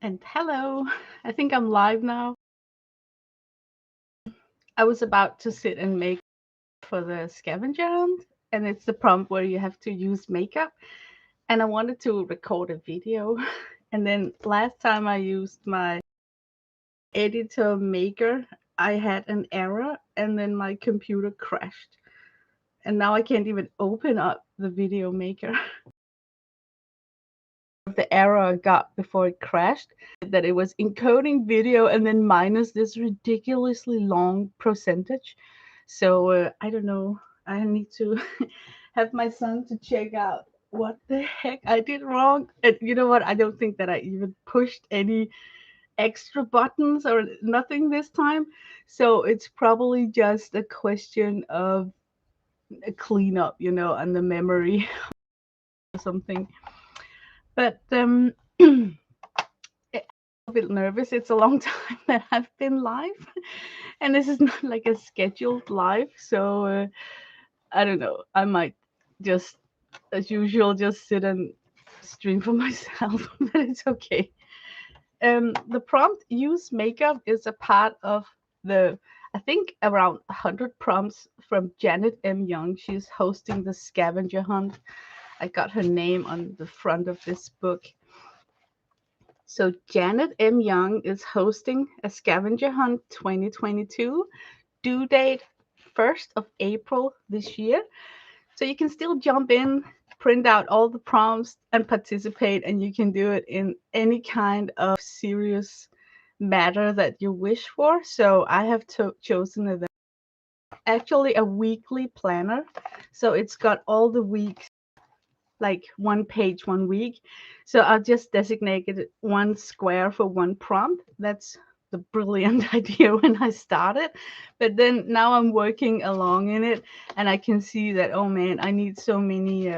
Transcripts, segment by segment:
And hello, I think I'm live now. I was about to sit and make for the scavenger hunt, and it's the prompt where you have to use makeup. And I wanted to record a video. And then last time I used my editor maker, I had an error, and then my computer crashed. And now I can't even open up the video maker. The error I got before it crashed, that it was encoding video and then minus this ridiculously long percentage. So I don't know. I need to have my son to check out what the heck I did wrong. And you know what? I don't think that I even pushed any extra buttons or nothing this time. So it's probably just a question of a cleanup, on the memory or something. But I'm a bit nervous. It's a long time that I've been live, and this is not like a scheduled live. So I don't know. I might just, as usual, just sit and stream for myself, but it's okay. The prompt use makeup is a part of the, I think, around 100 prompts from Janet M. Young. She's hosting the Scavenger Hunt. I got her name on the front of this book. So Janet M. Young is hosting a Scavenger Hunt 2022, due date 1st of April this year. So you can still jump in, print out all the prompts and participate, and you can do it in any kind of serious matter that you wish for. So I have chosen actually a weekly planner. So it's got all the weeks, like one page, 1 week. So I'll just designate it one square for one prompt. That's the brilliant idea when I started. But then now I'm working along in it, and I can see that, oh man, I need so many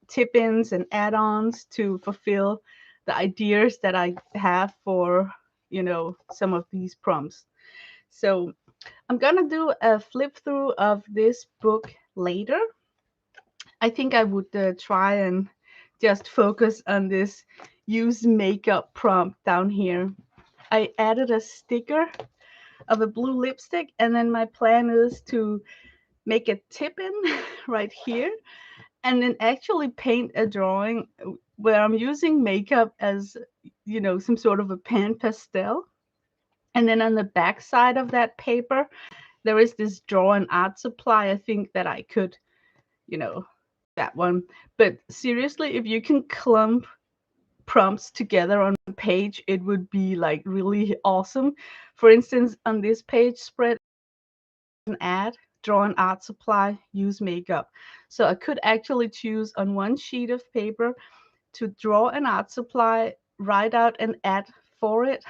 tip-ins and add-ons to fulfill the ideas that I have for, some of these prompts. So I'm gonna do a flip through of this book later. I think I would try and just focus on this use makeup prompt down here. I added a sticker of a blue lipstick, and then my plan is to make a tip in right here and then actually paint a drawing where I'm using makeup as, some sort of a pan pastel. And then on the back side of that paper, there is this draw and art supply. I think that I could, you know, that one. But seriously, if you can clump prompts together on a page, it would be like really awesome. For instance, on this page spread, an ad, draw an art supply, use makeup. So I could actually choose on one sheet of paper to draw an art supply, write out an ad for it,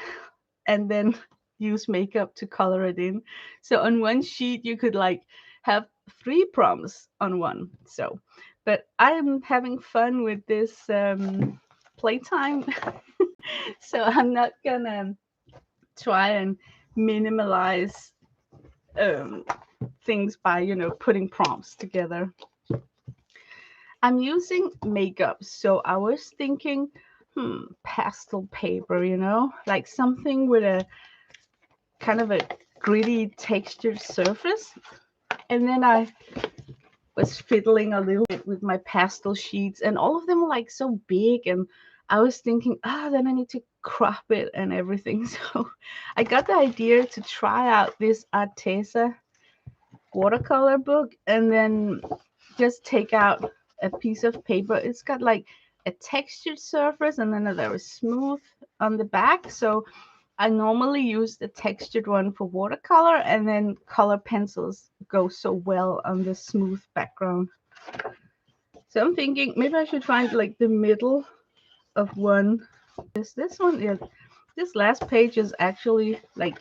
and then use makeup to color it in. So on one sheet, you could like have 3 prompts on one. So, but I'm having fun with this playtime. So I'm not gonna try and minimalize um, things by, putting prompts together. I'm using makeup, so I was thinking, pastel paper, like something with a kind of a gritty textured surface. And then I was fiddling a little bit with my pastel sheets, and all of them were like so big, and I was thinking, then I need to crop it and everything. So I got the idea to try out this Arteza watercolor book and then just take out a piece of paper. It's got like a textured surface, and then there is smooth on the back. So I normally use the textured one for watercolor, and then color pencils go so well on the smooth background. So I'm thinking maybe I should find like the middle of one. This one, yeah, this last page is actually like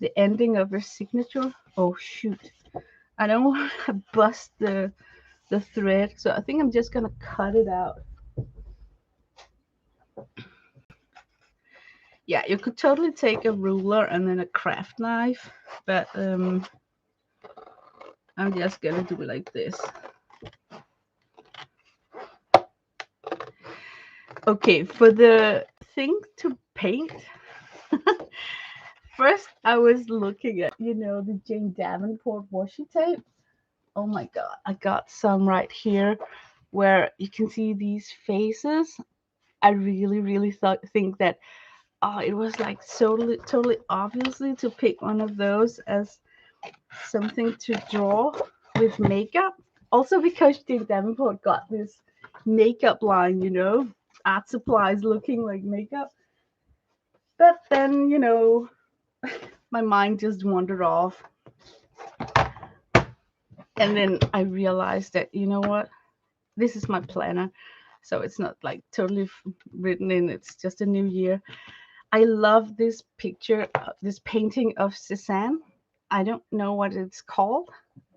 the ending of her signature. Oh shoot. I don't want to bust the thread, so I think I'm just gonna cut it out. Yeah, you could totally take a ruler and then a craft knife, but I'm just gonna do it like this. Okay, for the thing to paint. First, I was looking at, the Jane Davenport washi tape. Oh my God, I got some right here where you can see these faces. I really, really think that it was like totally, totally obviously to pick one of those as something to draw with makeup. Also because Jane Davenport got this makeup line, art supplies looking like makeup. But then, my mind just wandered off. And then I realized that, you know what? This is my planner. So it's not like totally written in, it's just a new year. I love this picture, this painting of Cézanne. I don't know what it's called.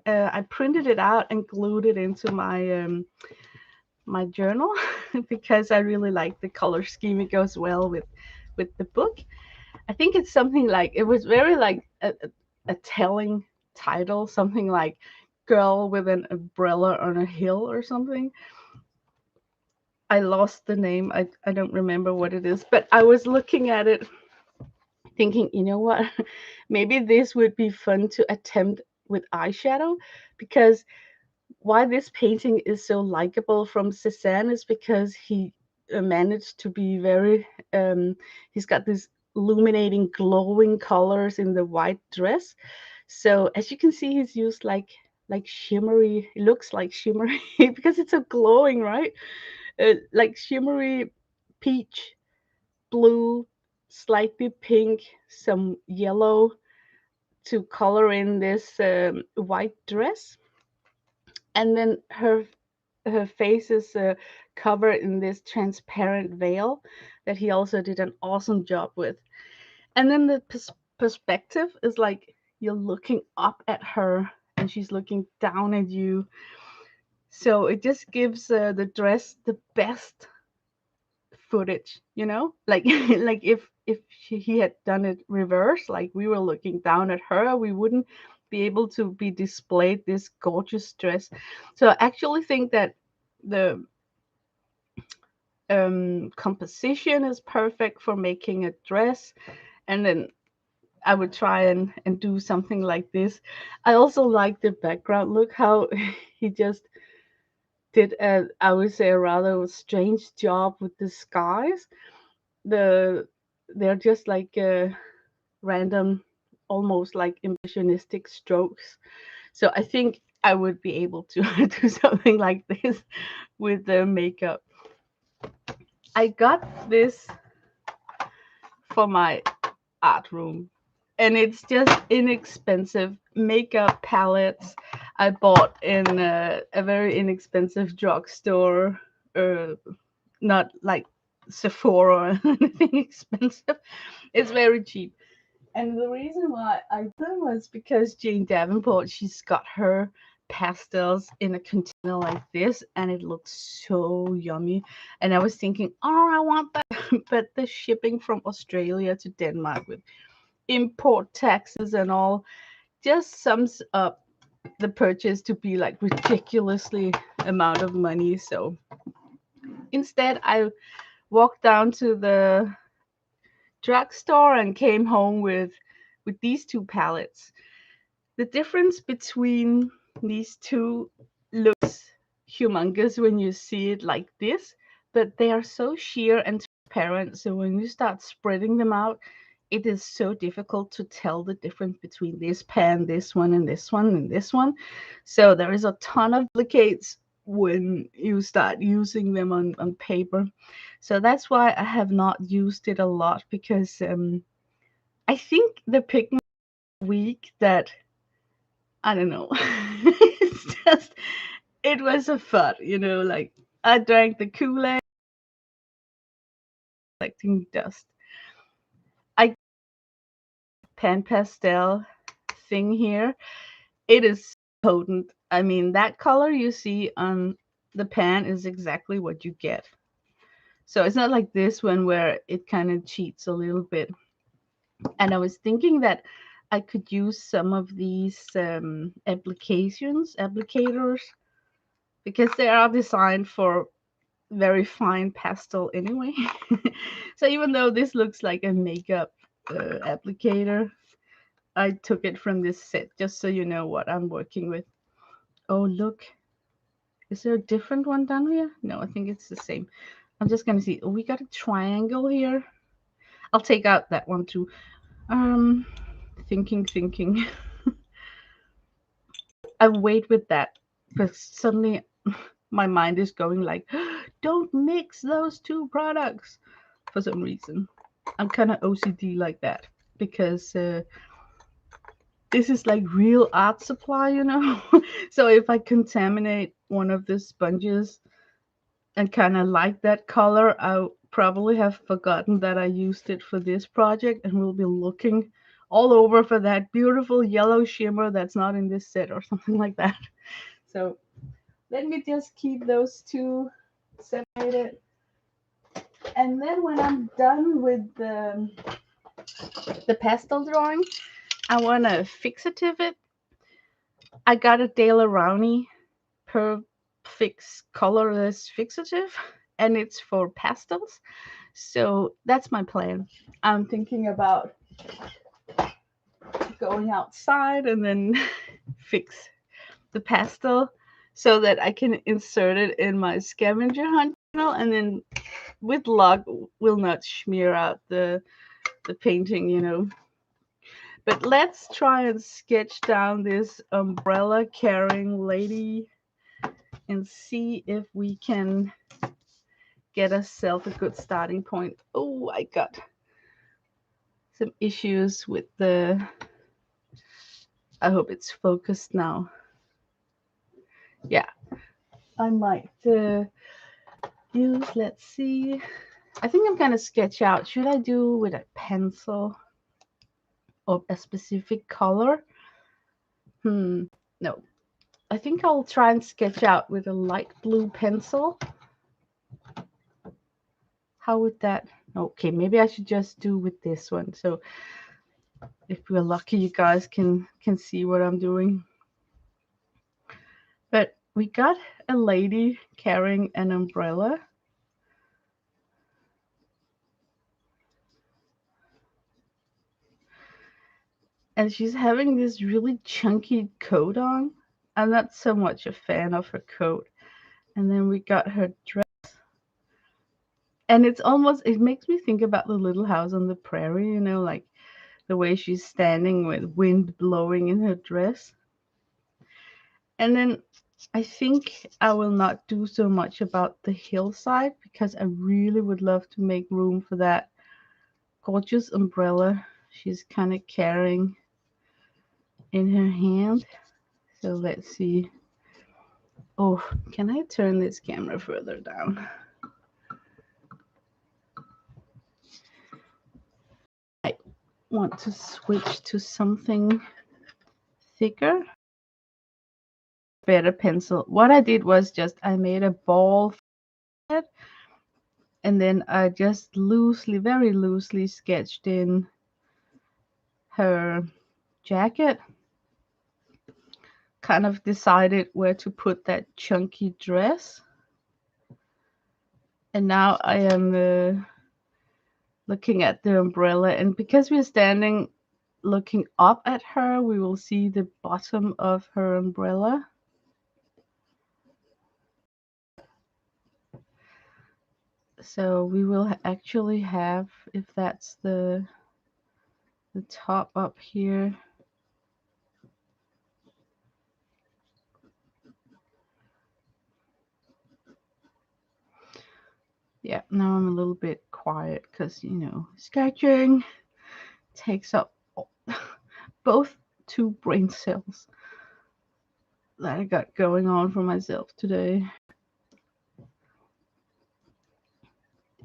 I printed it out and glued it into my journal because I really like the color scheme. It goes well with the book. I think it's something like it was very like a telling title, something like "Girl with an Umbrella on a Hill" or something. I lost the name. I don't remember what it is, but I was looking at it thinking, you know what? Maybe this would be fun to attempt with eyeshadow because why this painting is so likable from Cézanne is because he managed to be very, he's got these illuminating, glowing colors in the white dress. So as you can see, he's used like shimmery, it looks like shimmery because it's so glowing, right? Like shimmery peach, blue, slightly pink, some yellow to color in this white dress. And then her face is covered in this transparent veil that he also did an awesome job with. And then the perspective is like you're looking up at her and she's looking down at you. So it just gives the dress the best footage, like like if he had done it reverse, like we were looking down at her, we wouldn't be able to be displayed this gorgeous dress. So I actually think that the composition is perfect for making a dress, and then I would try and do something like this. I also like the background. Look how he just did I would say a rather strange job with the skies. They're just like random, almost like impressionistic strokes. So I think I would be able to do something like this with the makeup. I got this for my art room, and it's just inexpensive makeup palettes I bought in a very inexpensive drugstore, uh, not like Sephora or anything expensive. It's very cheap. And the reason why I did was because Jane Davenport, she's got her pastels in a container like this, and it looks so yummy. And I was thinking, oh, I want that. But the shipping from Australia to Denmark with import taxes and all just sums up the purchase to be like ridiculously amount of money. So instead, I walked down to the drugstore and came home with these two palettes. The difference between these two looks humongous when you see it like this, but they are so sheer and transparent. So when you start spreading them out, it is so difficult to tell the difference between this pan, this one, and this one, and this one. So there is a ton of duplicates when you start using them on paper. So that's why I have not used it a lot because I think the pigment weak that I don't know. It's just it was a fun, like I drank the Kool-Aid collecting dust. I pan pastel thing here. It is potent. I mean that color you see on the pan is exactly what you get. So it's not like this one where it kind of cheats a little bit. And I was thinking that I could use some of these applicators, because they are designed for very fine pastel anyway. So even though this looks like a makeup applicator, I took it from this set just so you know what I'm working with. Oh, look. Is there a different one down here? No, I think it's the same. I'm just gonna see. Oh, we got a triangle here. I'll take out that one too. Um, thinking. I wait with that because suddenly my mind is going like, don't mix those two products for some reason. I'm kind of OCD like that because this is like real art supply, you know? So if I contaminate one of the sponges and kind of like that color, I probably have forgotten that I used it for this project and will be looking all over for that beautiful yellow shimmer that's not in this set or something like that. So let me just keep those two separated. And then when I'm done with the pastel drawing, I want to fixative it. I got a Dale Rowney per fix colorless fixative, and it's for pastels. So that's my plan. I'm thinking about going outside and then fix the pastel so that I can insert it in my scavenger hunt channel, and then with luck will not smear out the painting, you know. But let's try and sketch down this umbrella carrying lady and see if we can get ourselves a good starting point. Oh, I got some issues with the, I hope it's focused now. Yeah, I might use, let's see. I think I'm gonna sketch out. Should I do with a pencil of a specific color? No. I think I'll try and sketch out with a light blue pencil. How would that? Okay, maybe I should just do with this one. So if we're lucky, you guys can see what I'm doing. But we got a lady carrying an umbrella. And she's having this really chunky coat on. I'm not so much a fan of her coat. And then we got her dress. And it's almost, it makes me think about the Little House on the Prairie, you know, like the way she's standing with wind blowing in her dress. And then I think I will not do so much about the hillside because I really would love to make room for that gorgeous umbrella she's kind of carrying in her hand. So let's see. Oh, can I turn this camera further down? I want to switch to something thicker. Better pencil. What I did was just I made a ball and then I just loosely, very loosely sketched in her jacket. Kind of decided where to put that chunky dress. And now I am looking at the umbrella, and because we're standing looking up at her, we will see the bottom of her umbrella. So we will actually have, if that's the top up here. Yeah, now I'm a little bit quiet because, you know, sketching takes up both two brain cells that I got going on for myself today.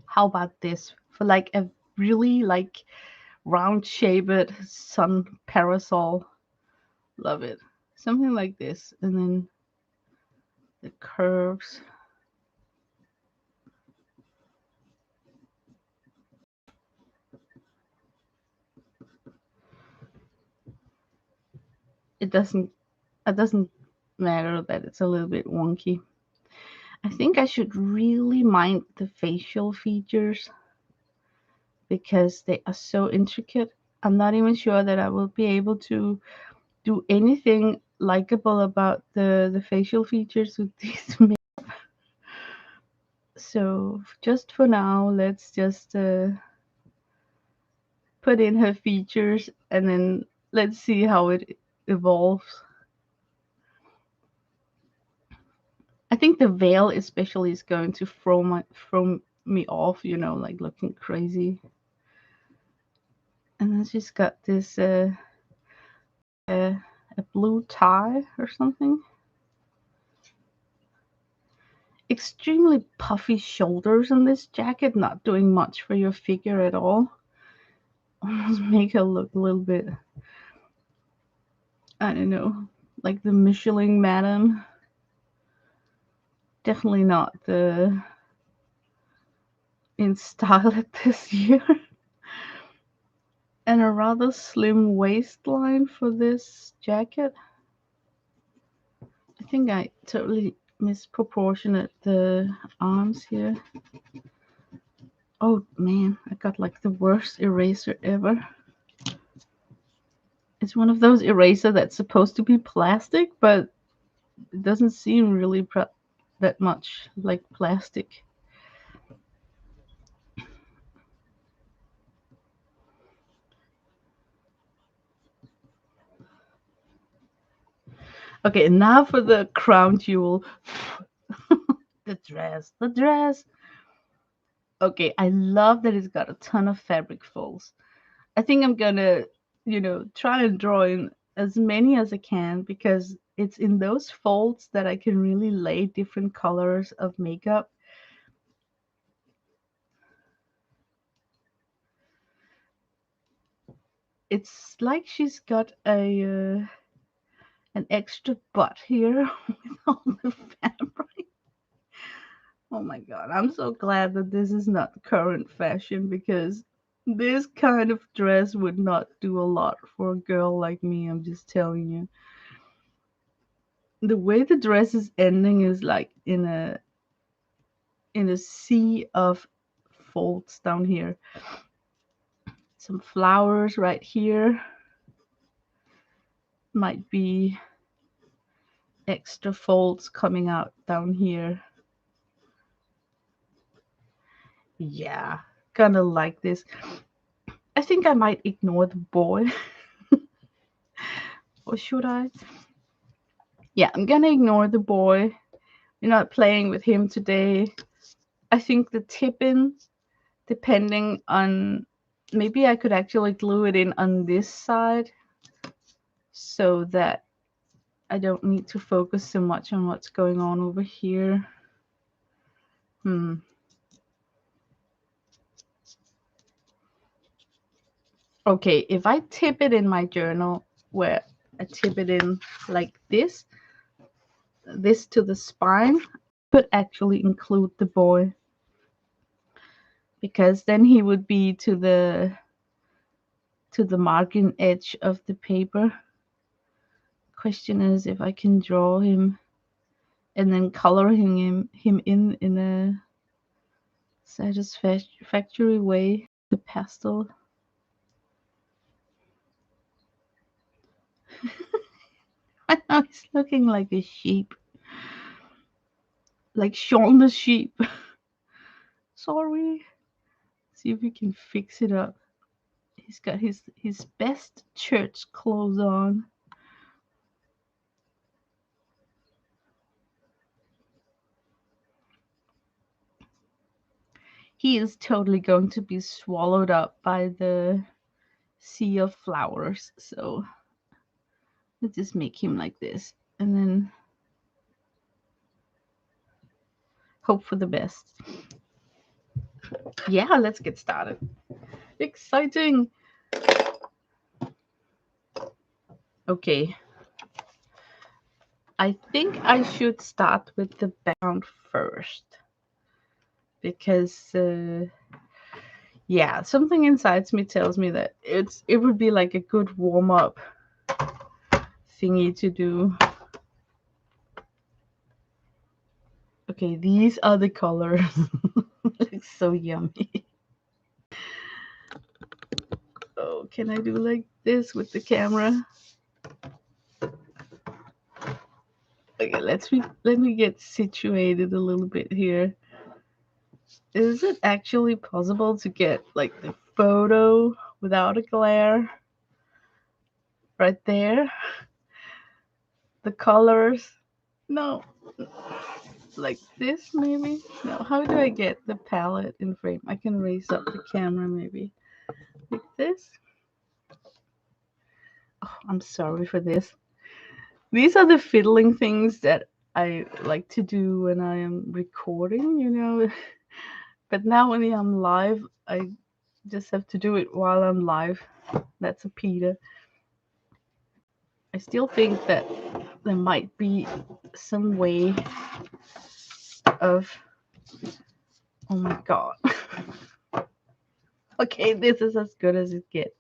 How about this for like a really like round shaped sun parasol? Love it. Something like this, and then the curves. It doesn't matter that it's a little bit wonky. I think I should really mind the facial features because they are so intricate. I'm not even sure that I will be able to do anything likable about the facial features with these. So just for now, let's just put in her features and then let's see how it evolves. I think the veil especially is going to throw me off, like looking crazy. And then she's got this a blue tie or something. Extremely puffy shoulders on this jacket, not doing much for your figure at all. Almost make her look a little bit, I don't know, like the Michelin madam. Definitely not the in style at this year. And a rather slim waistline for this jacket. I think I totally misproportionate the arms here. Oh man, I got like the worst eraser ever. It's one of those eraser that's supposed to be plastic, but it doesn't seem really that much like plastic. Okay, now for the crown jewel. The dress. The dress. Okay, I love that it's got a ton of fabric folds. I think I'm gonna, try and draw in as many as I can because it's in those folds that I can really lay different colors of makeup. It's like she's got an extra butt here with all the fabric. Oh my god, I'm so glad that this is not current fashion because this kind of dress would not do a lot for a girl like me, I'm just telling you. The way the dress is ending is like in a sea of folds down here. Some flowers right here. Might be extra folds coming out down here. Yeah, gonna like this. I think I might ignore the boy. Or should I? Yeah, I'm gonna ignore the boy. We're not playing with him today. I think the tip-in, depending on, maybe I could actually glue it in on this side so that I don't need to focus so much on what's going on over here. Okay, if I tip it in my journal where I tip it in like this to the spine, could actually include the boy because then he would be to the margin edge of the paper. Question is if I can draw him and then coloring him in a satisfactory way. The pastel. I know he's looking like a sheep, like Shaun the sheep. Sorry. See if we can fix it up. He's got his best church clothes on. He is totally going to be swallowed up by the sea of flowers. So let's just make him like this and then hope for the best. Yeah, let's get started. Exciting. Okay. I think I should start with the background first because yeah, something inside me tells me that it would be like a good warm-up thingy to do. Okay, these are the colors. Looks so yummy. Oh, can I do like this with the camera? Okay, let me get situated a little bit here. Is it actually possible to get like the photo without a glare? Right there. The colors. No. Like this maybe? No, how do I get the palette in frame? I can raise up the camera maybe. Like this. Oh, I'm sorry for this. These are the fiddling things that I like to do when I am recording, you know. But now when I'm live, I just have to do it while I'm live. That's a Peter. I still think that there might be some way of. Oh my god. Okay, this is as good as it gets.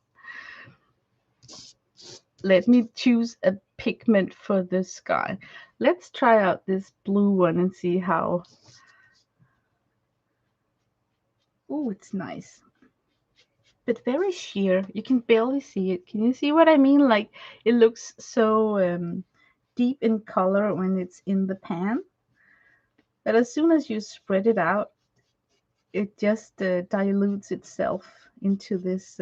Let me choose a pigment for this sky. Let's try out this blue one and see how. Oh, it's nice. But very sheer. You can barely see it. Can you see what I mean? Like it looks so deep in color when it's in the pan. But as soon as you spread it out, it just dilutes itself into this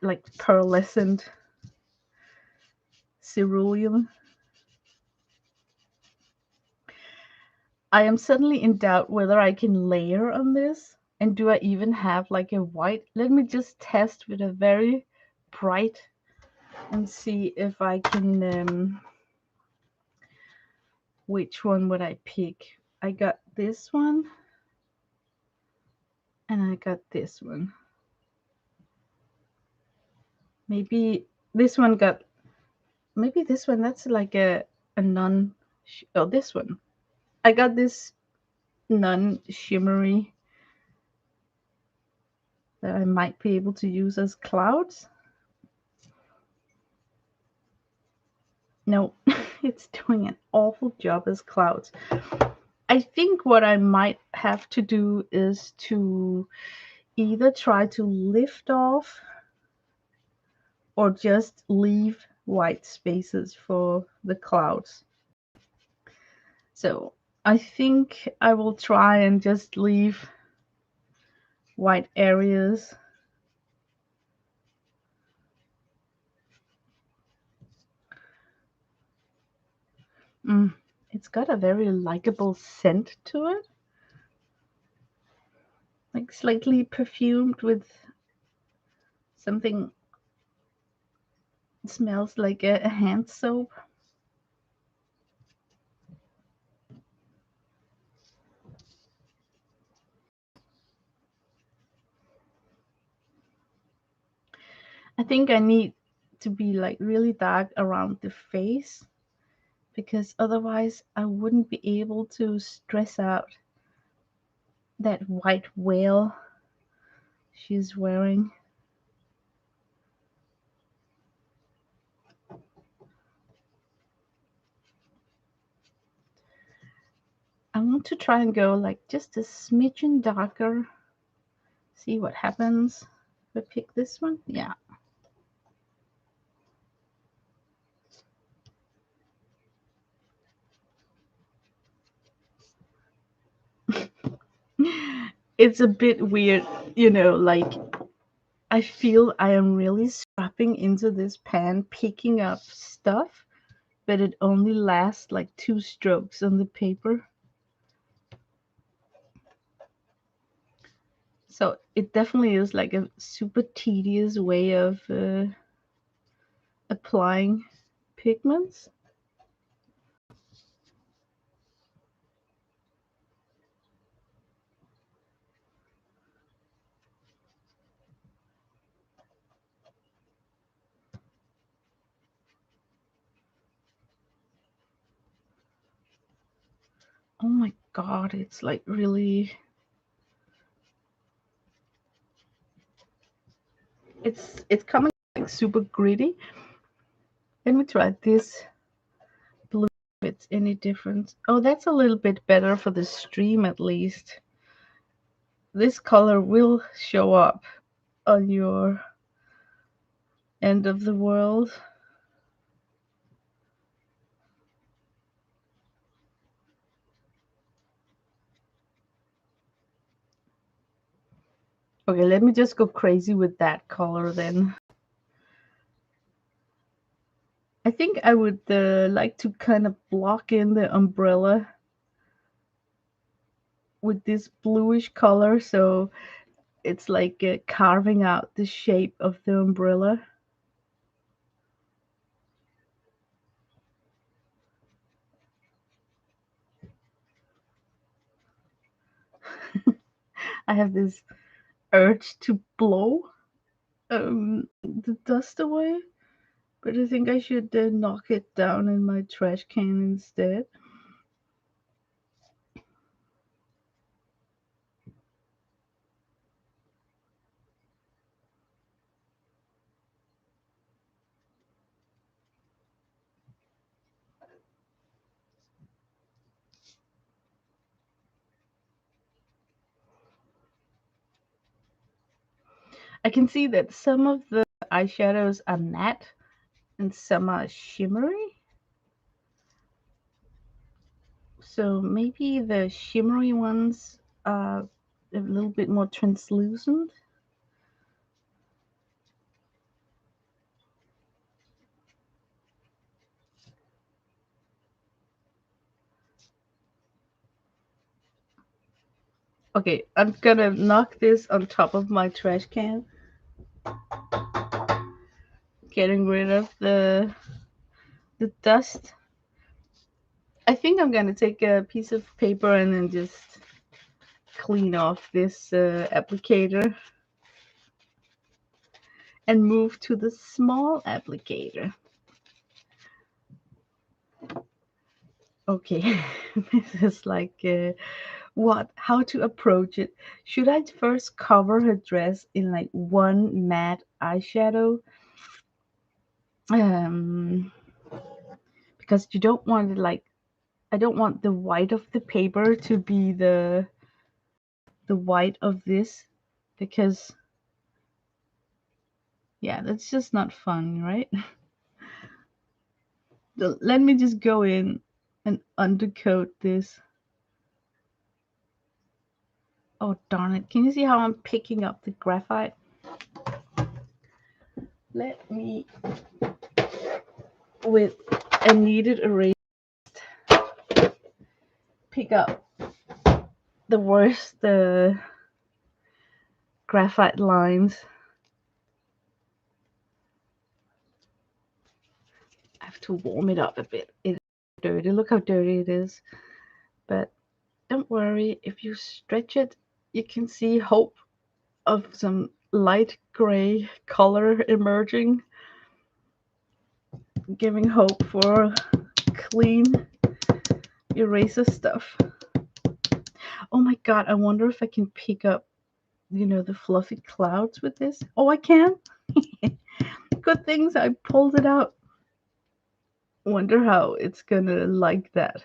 like pearlescent cerulean. I am suddenly in doubt whether I can layer on this. And do I even have like a white? Let me just test with a very bright and see if I can. Which one would I pick? I got this one. And I got this one. Maybe this one got. Maybe this one, that's like a non. Oh, this one. I got this non shimmery that I might be able to use as clouds. No, it's doing an awful job as clouds. I think what I might have to do is to either try to lift off or just leave white spaces for the clouds. So I think I will try and just leave white areas. It's got a very likable scent to it. Like slightly perfumed with something. Smells like a hand soap. I think I need to be like really dark around the face because otherwise I wouldn't be able to stress out that white whale she's wearing. I want to try and go like just a smidgen darker. See what happens. If I pick this one, yeah. It's a bit weird, you know, like I feel I am really scrapping into this pan, picking up stuff, but it only lasts like 2 strokes on the paper. So it definitely is like a super tedious way of applying pigments. Oh my god, it's like really. It's coming like super gritty. Let me try this blue. if it's any different. Oh, that's a little bit better for the stream at least. This color will show up on your end of the world. Okay, let me just go crazy with that color then. I think I would like to kind of block in the umbrella with this bluish color, so it's like carving out the shape of the umbrella. I have this urge to blow the dust away, but I think I should knock it down in my trash can instead. I can see that some of the eyeshadows are matte and some are shimmery. So maybe the shimmery ones are a little bit more translucent. Okay, I'm gonna knock this on top of my trash can, getting rid of the dust. I think I'm gonna take a piece of paper and then just clean off this applicator and move to the small applicator. Okay, this is like how to approach it. Should I first cover her dress in like one matte eyeshadow? Um, because you don't want it like, I don't want the white of the paper to be the white of this, because yeah, that's just not fun, right? Let me just go in and undercoat this. Oh darn it, can you see how I'm picking up the graphite? Let me, with a kneaded eraser, pick up the worst graphite lines. I have to warm it up a bit. It's dirty. Look how dirty it is. But don't worry, if you stretch it, you can see hope of some light gray color emerging, giving hope for clean eraser stuff. Oh my god, I wonder if I can pick up, the fluffy clouds with this. Oh, I can? Good things I pulled it out. Wonder how it's gonna like that.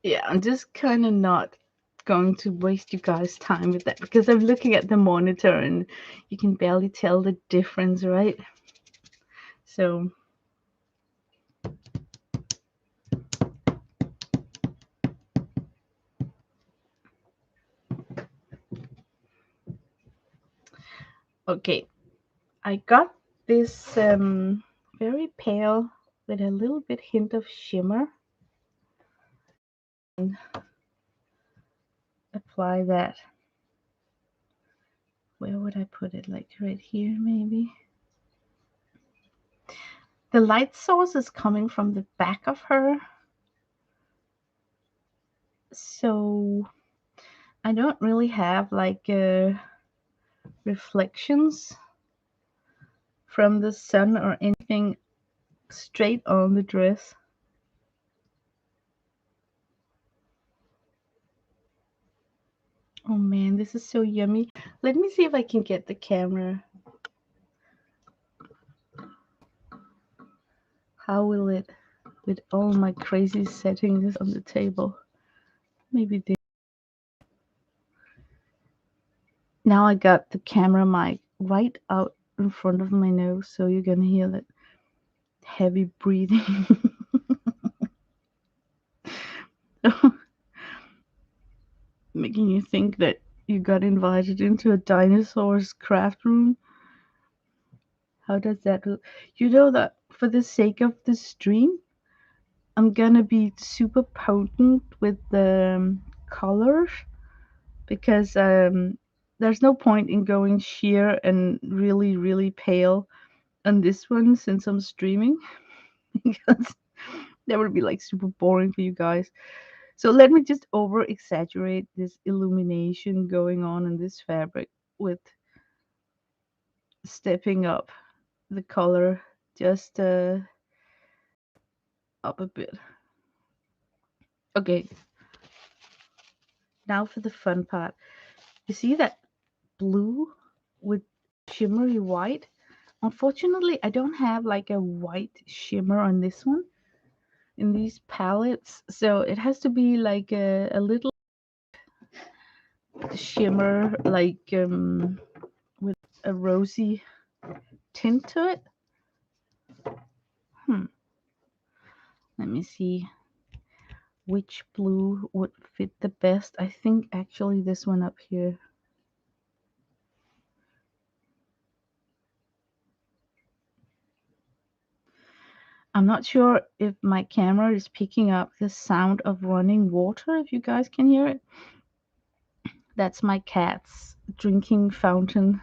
Yeah, I'm just kind of not going to waste you guys' time with that, because I'm looking at the monitor and you can barely tell the difference, right? So okay, I got this very pale with a little bit hint of shimmer, and apply that. Where would I put it? Like right here, maybe? The light source is coming from the back of her, so I don't really have like reflections from the sun or anything straight on the dress. Oh man, this is so yummy. Let me see if I can get the camera. How will it, with all my crazy settings on the table? Maybe this. Now I got the camera mic right out in front of my nose, so you're gonna hear that heavy breathing. Making you think that you got invited into a dinosaur's craft room. How does that look? You know that for the sake of the stream, I'm gonna be super potent with the colors because there's no point in going sheer and really, really pale on this one since I'm streaming because that would be like super boring for you guys. So let me just over exaggerate this illumination going on in this fabric with stepping up the color just up a bit. Okay, now for the fun part. You see that blue with shimmery white? Unfortunately, I don't have like a white shimmer on this one in these palettes, so it has to be like a little shimmer, like with a rosy tint to it. Let me see which blue would fit the best. I think actually this one up here. I'm not sure if my camera is picking up the sound of running water, if you guys can hear it. That's my cat's drinking fountain.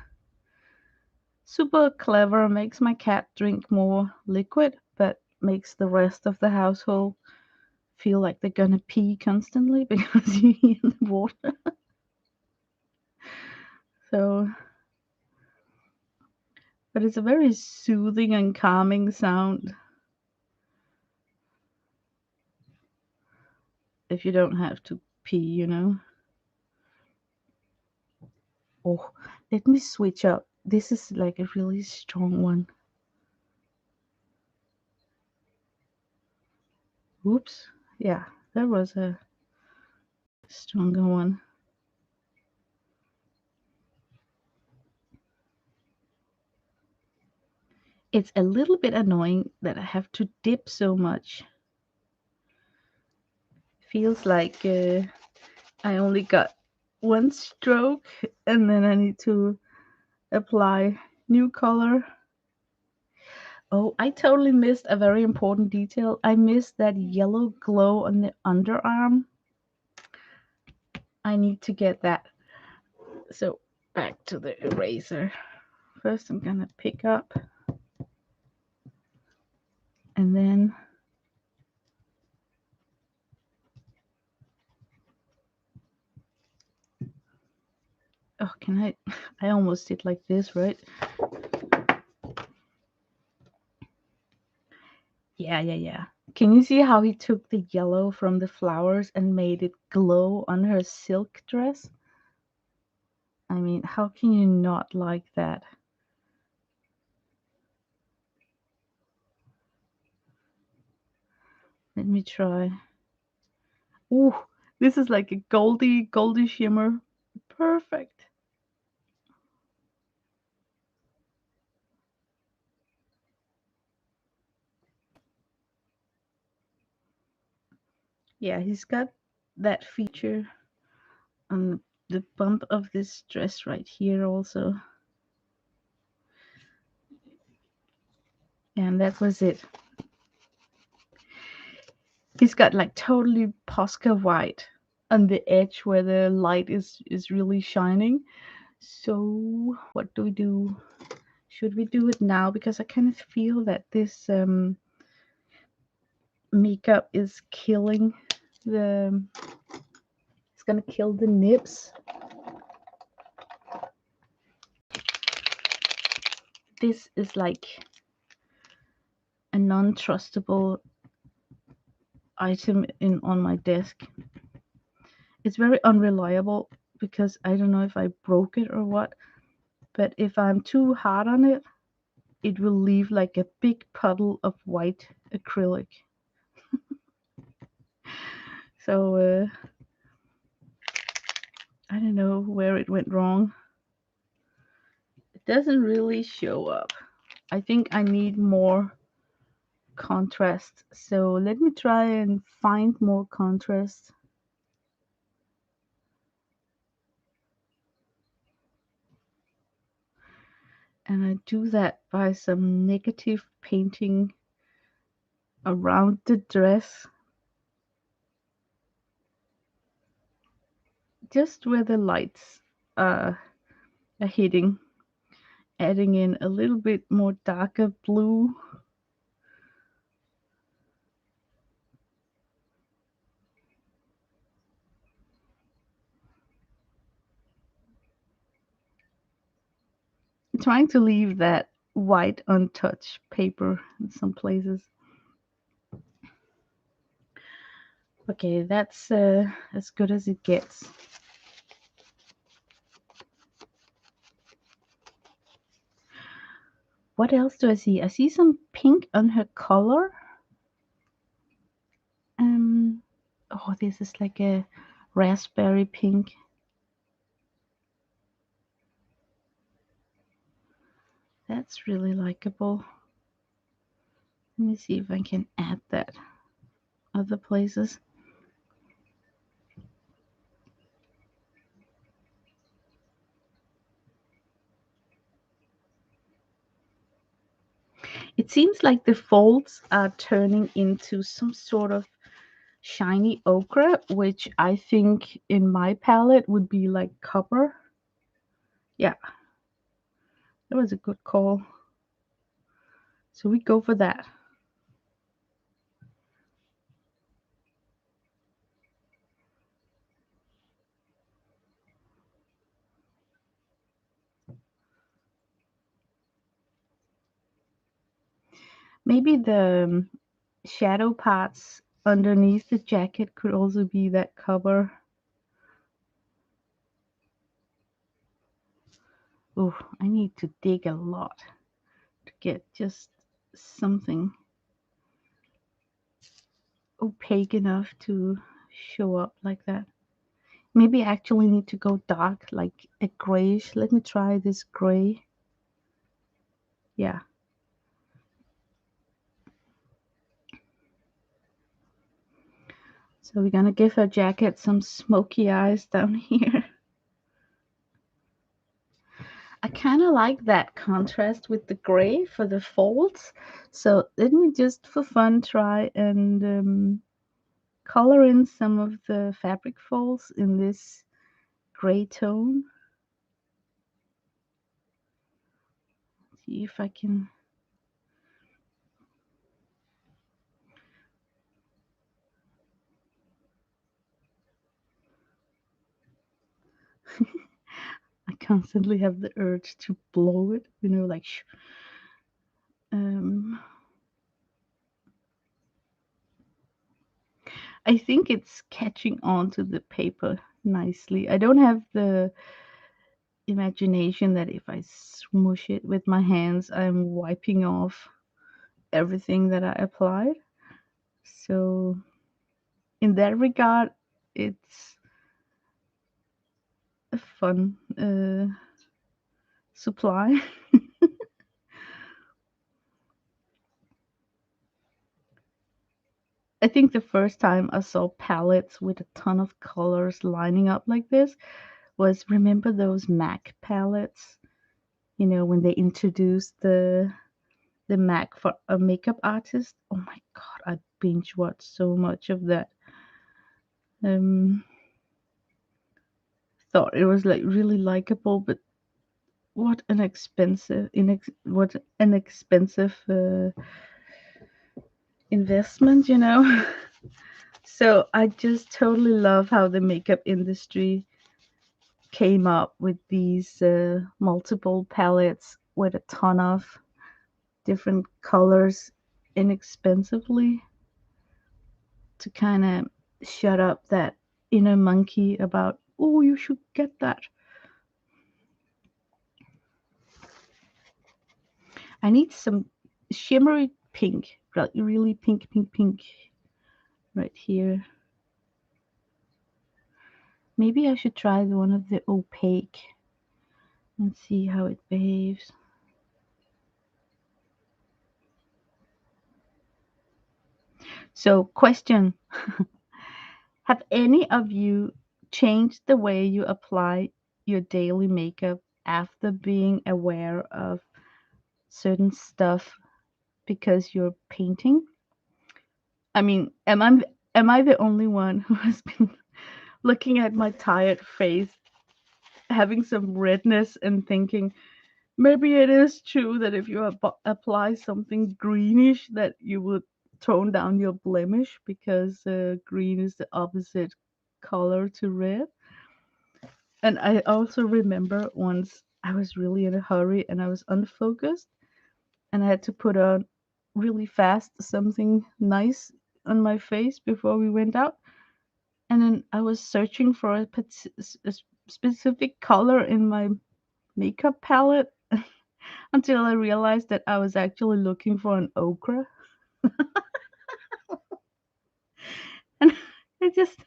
Super clever, makes my cat drink more liquid, but makes the rest of the household feel like they're gonna pee constantly because you hear the water. So, but it's a very soothing and calming sound if you don't have to pee, you know. Oh, let me switch up. This is like a really strong one. Oops. Yeah, that was a stronger one. It's a little bit annoying that I have to dip so much. Feels like I only got one stroke and then I need to apply new color. Oh, I totally missed a very important detail. I missed that yellow glow on the underarm. I need to get that. So back to the eraser. First I'm gonna pick up and then oh, can I? I almost did like this, right? Yeah. Can you see how he took the yellow from the flowers and made it glow on her silk dress? I mean, how can you not like that? Let me try. Ooh, this is like a goldy shimmer. Perfect. Yeah, he's got that feature on the bump of this dress right here also. And that was it. He's got like totally Posca white on the edge where the light is really shining. So what do we do? Should we do it now? Because I kind of feel that this makeup is killing the. It's gonna kill the nibs. This is like a non-trustable item on my desk. It's very unreliable because I don't know if I broke it or what, but if I'm too hard on it, it will leave like a big puddle of white acrylic. So I don't know where it went wrong. It doesn't really show up. I think I need more contrast. So let me try and find more contrast. And I do that by some negative painting around the dress, just where the lights are hitting, adding in a little bit more darker blue. Trying to leave that white untouched paper in some places. Okay, that's as good as it gets. What else do I see? I see some pink on her collar. Oh, this is like a raspberry pink. That's really likable. Let me see if I can add that other places. It seems like the folds are turning into some sort of shiny ochre, which I think in my palette would be like copper. Yeah, that was a good call. So we go for that. Maybe the shadow parts underneath the jacket could also be that copper. Oh, I need to dig a lot to get just something opaque enough to show up like that. Maybe I actually need to go dark, like a grayish. Let me try this gray. Yeah. So we're gonna give her jacket some smoky eyes down here. I kind of like that contrast with the gray for the folds. So let me just for fun try and color in some of the fabric folds in this gray tone. See if I can. I constantly have the urge to blow it, like. Um, I think it's catching on to the paper nicely. I don't have the imagination that if I smoosh it with my hands, I'm wiping off everything that I applied. So, in that regard, it's a fun supply. I think the first time I saw palettes with a ton of colors lining up like this was, remember those MAC palettes? When they introduced the Mac for a makeup artist. Oh my god, I binge watched so much of that. Um, thought it was like really likable, but what an expensive investment. So I just totally love how the makeup industry came up with these multiple palettes with a ton of different colors inexpensively to kind of shut up that inner monkey about, oh, you should get that. I need some shimmery pink, really pink, pink, pink right here. Maybe I should try one of the opaque and see how it behaves. So, question. Have any of you changed the way you apply your daily makeup after being aware of certain stuff because you're painting? I mean, am I the only one who has been looking at my tired face, having some redness, and thinking maybe it is true that if you apply something greenish, that you would tone down your blemish because green is the opposite color to red. And I also remember once I was really in a hurry and I was unfocused and I had to put on really fast something nice on my face before we went out. And then I was searching for a specific color in my makeup palette until I realized that I was actually looking for an ochre. And it just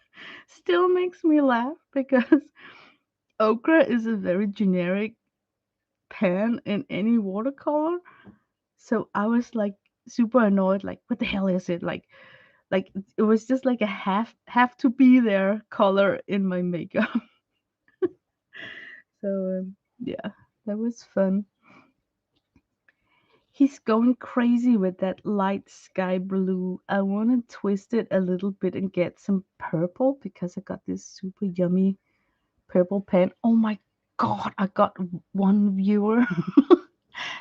still makes me laugh because ochre is a very generic pan in any watercolor. So I was like super annoyed, like, what the hell is it? Like it was just like a have to be there color in my makeup. So yeah, that was fun. He's going crazy with that light sky blue. I want to twist it a little bit and get some purple because I got this super yummy purple pen. Oh my god, I got one viewer.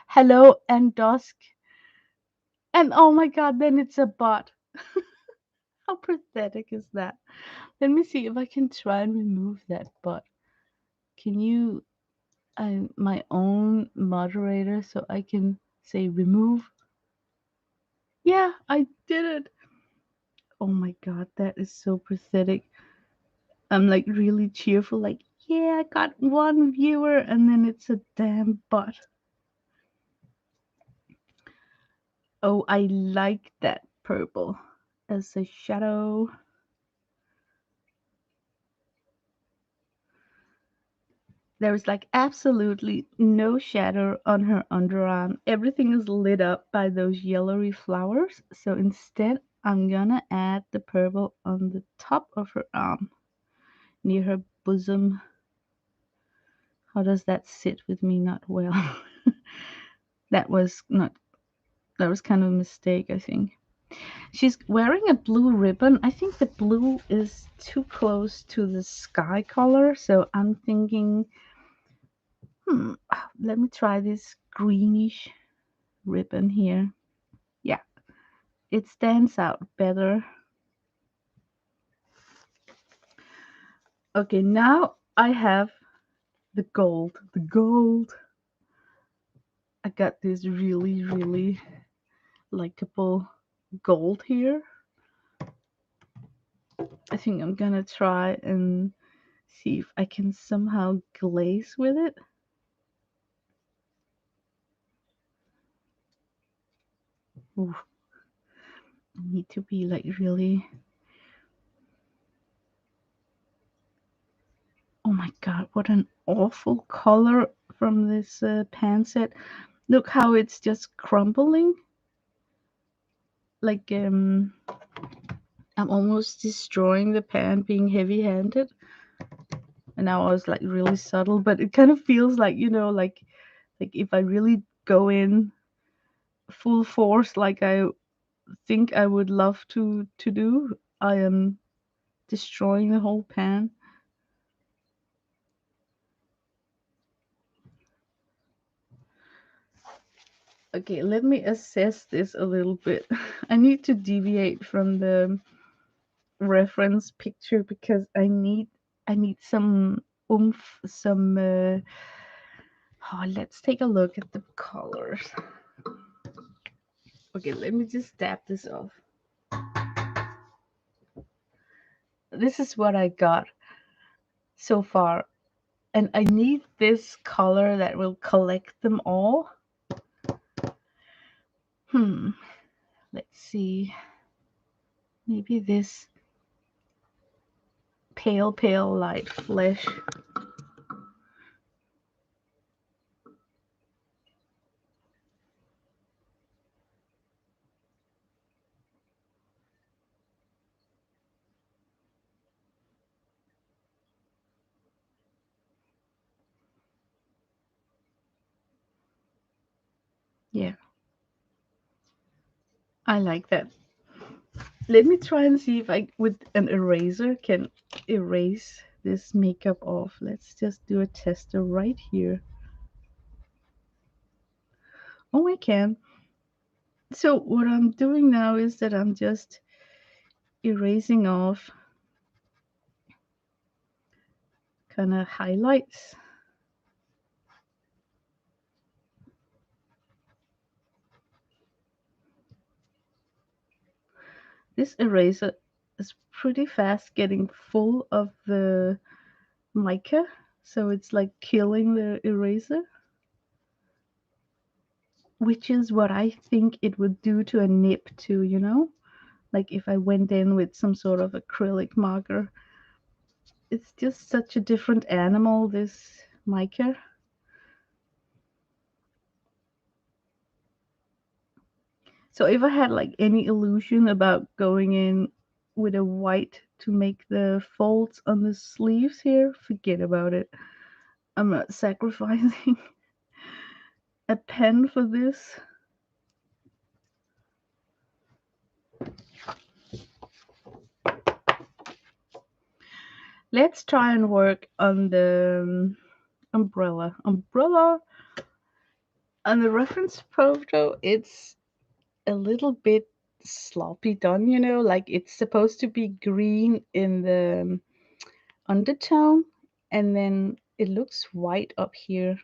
Hello and dusk. And oh my god, then it's a bot. How pathetic is that? Let me see if I can try and remove that bot. Can you, I'm my own moderator, so I can say remove? Yeah, I did it. Oh my god, that is so pathetic. I'm like really cheerful, like, yeah, I got one viewer, and then it's a damn bot. Oh, I like that purple as a shadow. There is like absolutely no shadow on her underarm. Everything is lit up by those yellowy flowers. So instead, I'm gonna add the purple on the top of her arm, near her bosom. How does that sit with me? Not well. that was not. That was kind of a mistake, I think. She's wearing a blue ribbon. I think the blue is too close to the sky color, so I'm thinking, hmm, let me try this greenish ribbon here. Yeah, it stands out better. Okay, now I have the gold. The gold. I got this really, really likable gold here. I think I'm gonna try and see if I can somehow glaze with it. Ooh, I need to be like really. Oh my god, what an awful color from this pan set. Look how it's just crumbling. Like, I'm almost destroying the pan being heavy handed. And now I was like really subtle, but it kind of feels like, like if I really go in full force, like I think I would love to do, I am destroying the whole pan. Okay, let me assess this a little bit. I need to deviate from the reference picture because I need some oomph, some oh, let's take a look at the colors. Okay, let me just dab this off. This is what I got so far. And I need this color that will collect them all. Let's see. Maybe this pale light flesh. Yeah, I like that. Let me try and see if I, with an eraser, can erase this makeup off. Let's just do a tester right here. Oh, I can. So what I'm doing now is that I'm just erasing off kind of highlights. This eraser is pretty fast getting full of the mica, so it's like killing the eraser, which is what I think it would do to a nib too, you know? Like if I went in with some sort of acrylic marker. It's just such a different animal, this mica. So if I had like any illusion about going in with a white to make the folds on the sleeves here, forget about it. I'm not sacrificing a pen for this. Let's try and work on the umbrella. Umbrella on the reference photo, it's a little bit sloppy done, you know, like it's supposed to be green in the undertone, and then it looks white up here.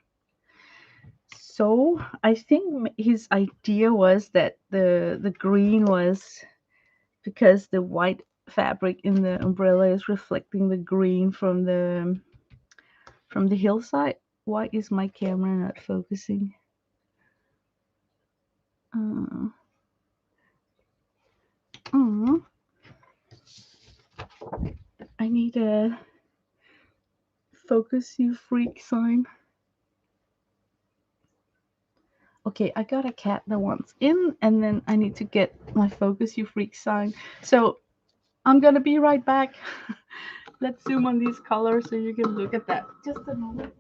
So I think his idea was that the green was because the white fabric in the umbrella is reflecting the green from the hillside. Why is my camera not focusing? Uh, uh, I need a focus you freak sign. Okay, I got a cat that wants in, and then I need to get my focus you freak sign. So I'm gonna be right back. Let's zoom on these colors so you can look at that. Just a moment.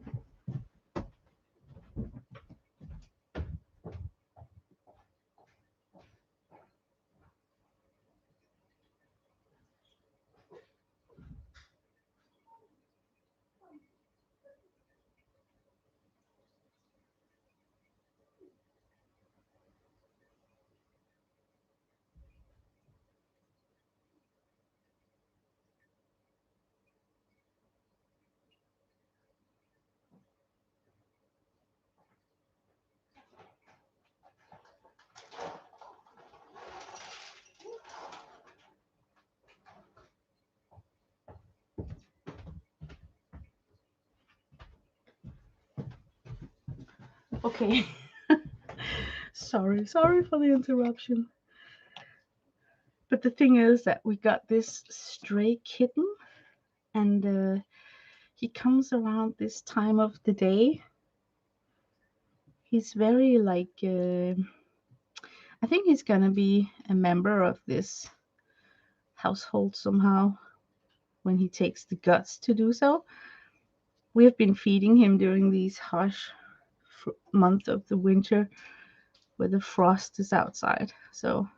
Okay. Sorry for the interruption. But the thing is that we got this stray kitten, and he comes around this time of the day. He's very like, I think he's gonna be a member of this household somehow when he takes the guts to do so. We have been feeding him during these harsh months of the winter where the frost is outside. So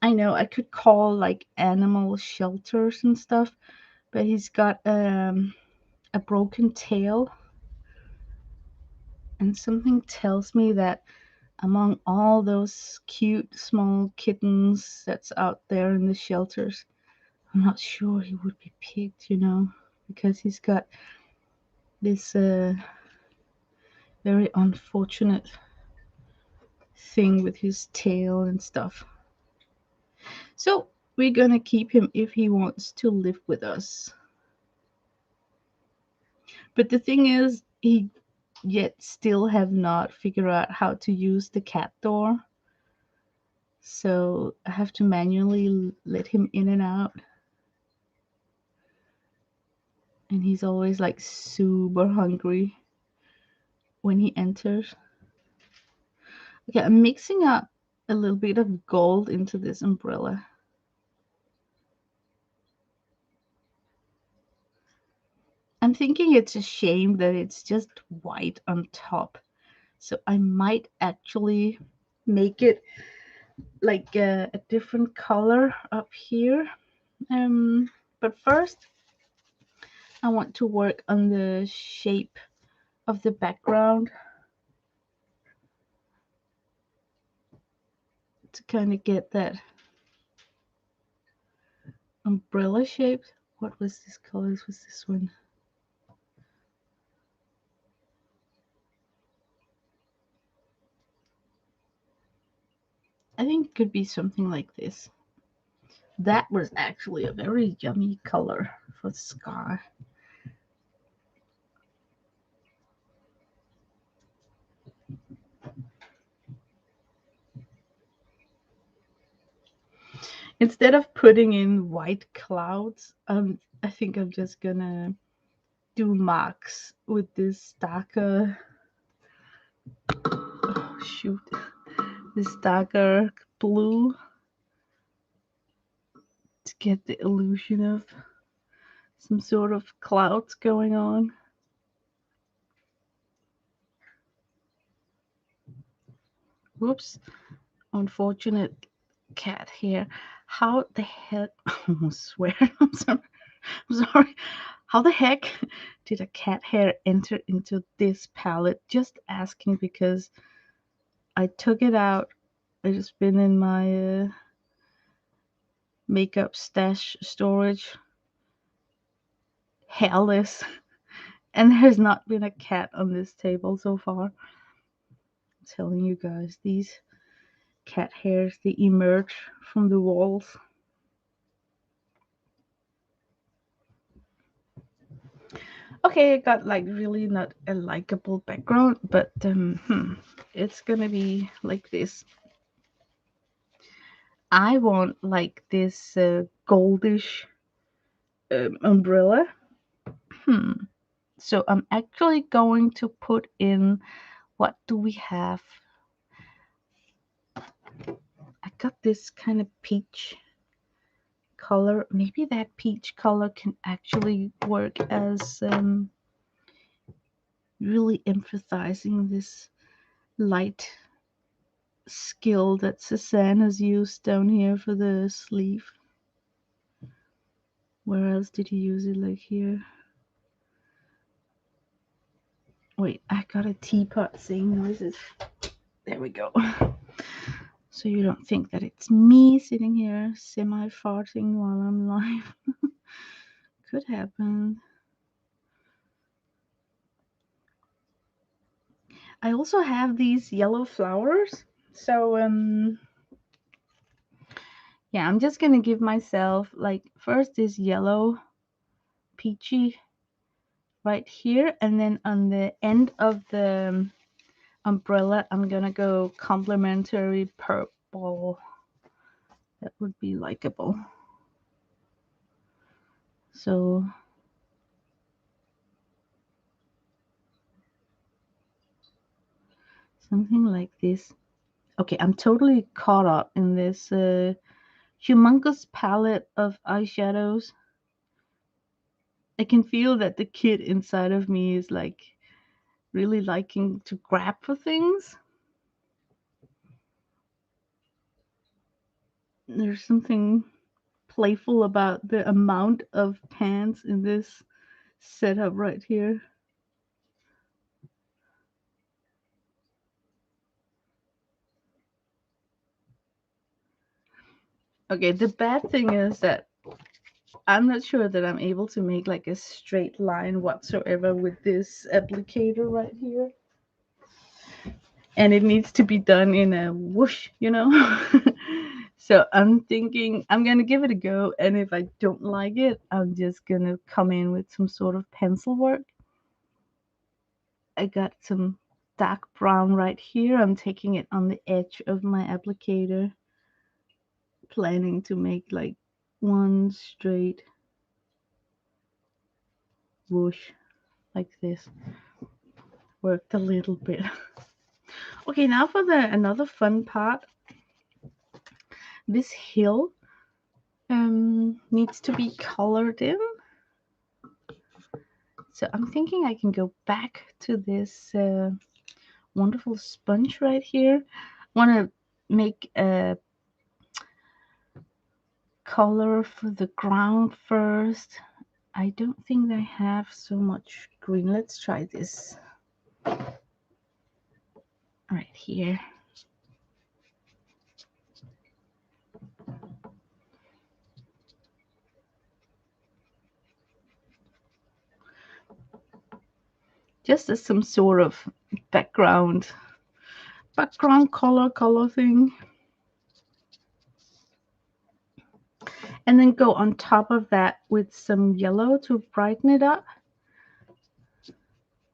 I know I could call like animal shelters and stuff, but he's got a broken tail, and something tells me that among all those cute small kittens that's out there in the shelters, I'm not sure he would be picked, you know, because he's got this very unfortunate thing with his tail and stuff. So we're gonna keep him if he wants to live with us. But the thing is, he yet still have not figured out how to use the cat door. So I have to manually let him in and out. And he's always like super hungry when he enters. Okay, I'm mixing up a little bit of gold into this umbrella. I'm thinking it's a shame that it's just white on top. So I might actually make it like a different color up here. But first, I want to work on the shape of the background to kind of get that umbrella shape. What was this color? Was this one? I think it could be something like this. That was actually a very yummy color for the sky. Instead of putting in white clouds, I think I'm just gonna do marks with this darker, oh shoot, this darker blue to get the illusion of some sort of clouds going on. Whoops, unfortunate cat hair. How the heck? I almost swear. I'm sorry. I'm sorry. How the heck did a cat hair enter into this palette? Just asking because I took it out. It has been in my makeup stash storage, hairless, and there's not been a cat on this table so far. I'm telling you guys, these cat hairs, they emerge from the walls. Okay, I got like really not a likable background, but it's gonna be like this. I want like this goldish umbrella. Hmm. So I'm actually going to put in, what do we have? I got this kind of peach color. Maybe that peach color can actually work as really emphasizing this light skill that Cezanne has used down here for the sleeve. Where else did he use it? Like here. Wait, I got a teapot saying noises. There we go. So you don't think that it's me sitting here semi-farting while I'm live. Could happen. I also have these yellow flowers. So yeah, I'm just gonna give myself like first this yellow peachy right here, and then on the end of the umbrella I'm gonna go complementary purple. That would be likable. So something like this. Okay, I'm totally caught up in this humongous palette of eyeshadows. I can feel that the kid inside of me is like really liking to grab for things. There's something playful about the amount of pans in this setup right here. Okay, the bad thing is that I'm not sure that I'm able to make like a straight line whatsoever with this applicator right here. and it needs to be done in a whoosh, you know. So I'm thinking I'm gonna give it a go, and if I don't like it, I'm just gonna come in with some sort of pencil work. I got some dark brown right here. I'm taking it on the edge of my applicator, planning to make like one straight whoosh like this. Worked a little bit. Okay, now for the another fun part. This hill needs to be colored in. So I'm thinking I can go back to this wonderful sponge right here. Want to make a color for the ground first. I don't think I have so much green. Let's try this right here. Just as some sort of background color thing. And then go on top of that with some yellow to brighten it up.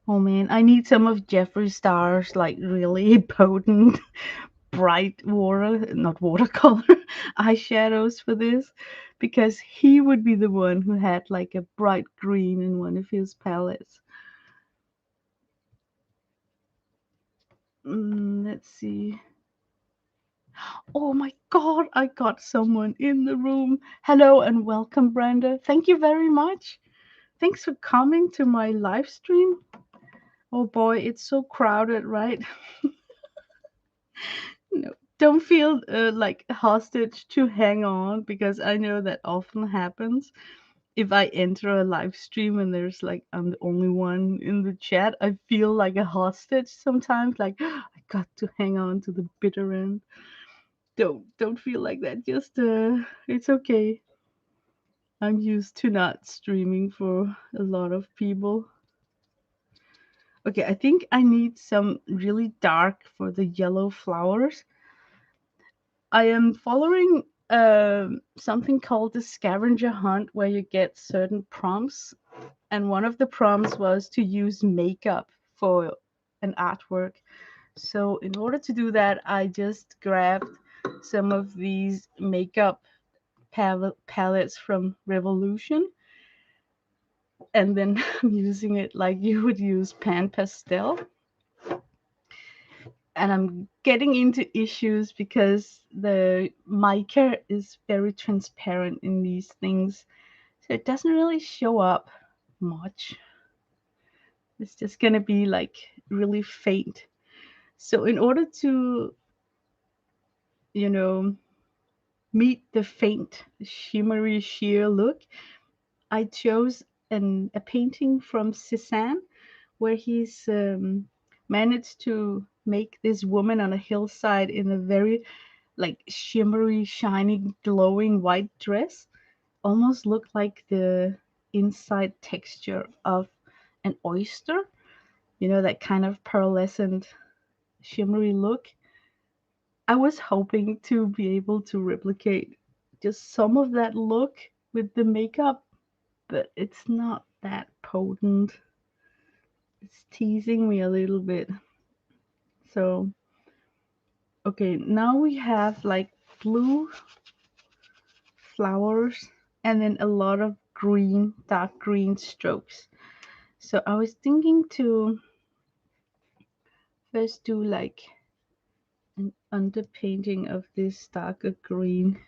Oh man, I need some of Jeffree Star's like really potent bright not watercolor, eyeshadows for this, because he would be the one who had like a bright green in one of his palettes. Let's see. Oh my god, I got someone in the room. Hello and welcome, Brenda. Thank you very much. Thanks for coming to my live stream. Oh boy, it's so crowded, right? No, don't feel like hostage to hang on, because I know that often happens. If I enter a live stream and there's like I'm the only one in the chat, I feel like a hostage sometimes. Like I got to hang on to the bitter end. Don't feel like that. Just it's okay. I'm used to not streaming for a lot of people. Okay, I think I need some really dark for the yellow flowers. I am following something called the Scavenger Hunt, where you get certain prompts, and one of the prompts was to use makeup for an artwork. So in order to do that, I just grabbed some of these makeup palettes from Revolution, and then I'm using it like you would use pan pastel. And I'm getting into issues because the mica is very transparent in these things. So it doesn't really show up much. It's just gonna be like really faint. So in order to, you know, meet the faint shimmery sheer look, I chose a painting from Cézanne where he's managed to make this woman on a hillside in a very like shimmery, shiny, glowing white dress. Almost look like the inside texture of an oyster, you know, that kind of pearlescent, shimmery look. I was hoping to be able to replicate just some of that look with the makeup, but it's not that potent. It's teasing me a little bit. So, okay, now we have like blue flowers and then a lot of green, dark green strokes. So I was thinking to first do like an underpainting of this darker green.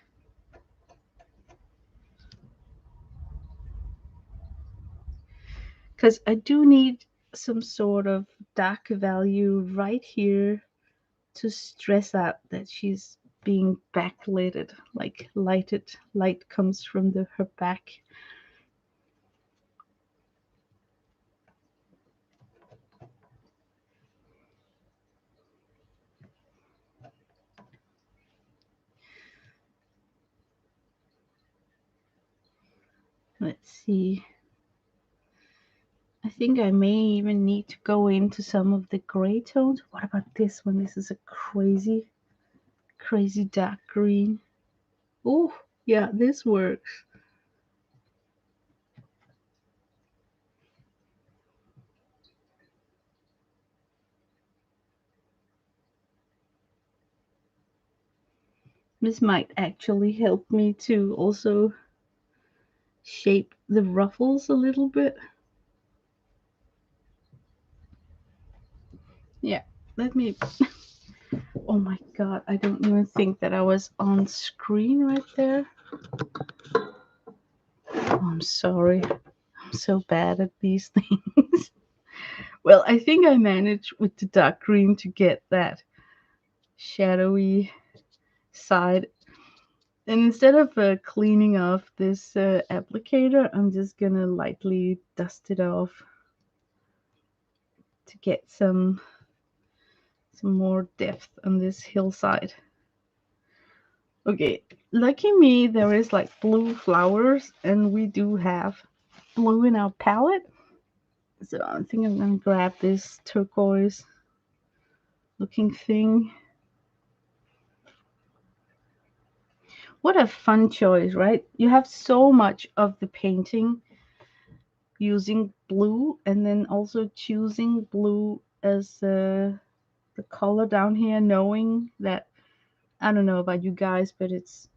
Because I do need some sort of dark value right here to stress out that she's being backlighted, like light comes from her back. Let's see. I think I may even need to go into some of the gray tones. What about this one? This is a crazy, crazy dark green. Oh, yeah, this works. This might actually help me to also shape the ruffles a little bit. Yeah, let me. Oh my god, I don't even think that I was on screen right there. Oh, I'm sorry. I'm so bad at these things. Well, I think I managed with the dark green to get that shadowy side. And instead of cleaning off this applicator, I'm just gonna lightly dust it off to get some more depth on this hillside. Okay, lucky me, there is like blue flowers, and we do have blue in our palette. So I think I'm gonna grab this turquoise looking thing. What a fun choice, right? You have so much of the painting using blue, and then also choosing blue as the color down here, knowing that, I don't know about you guys, but it's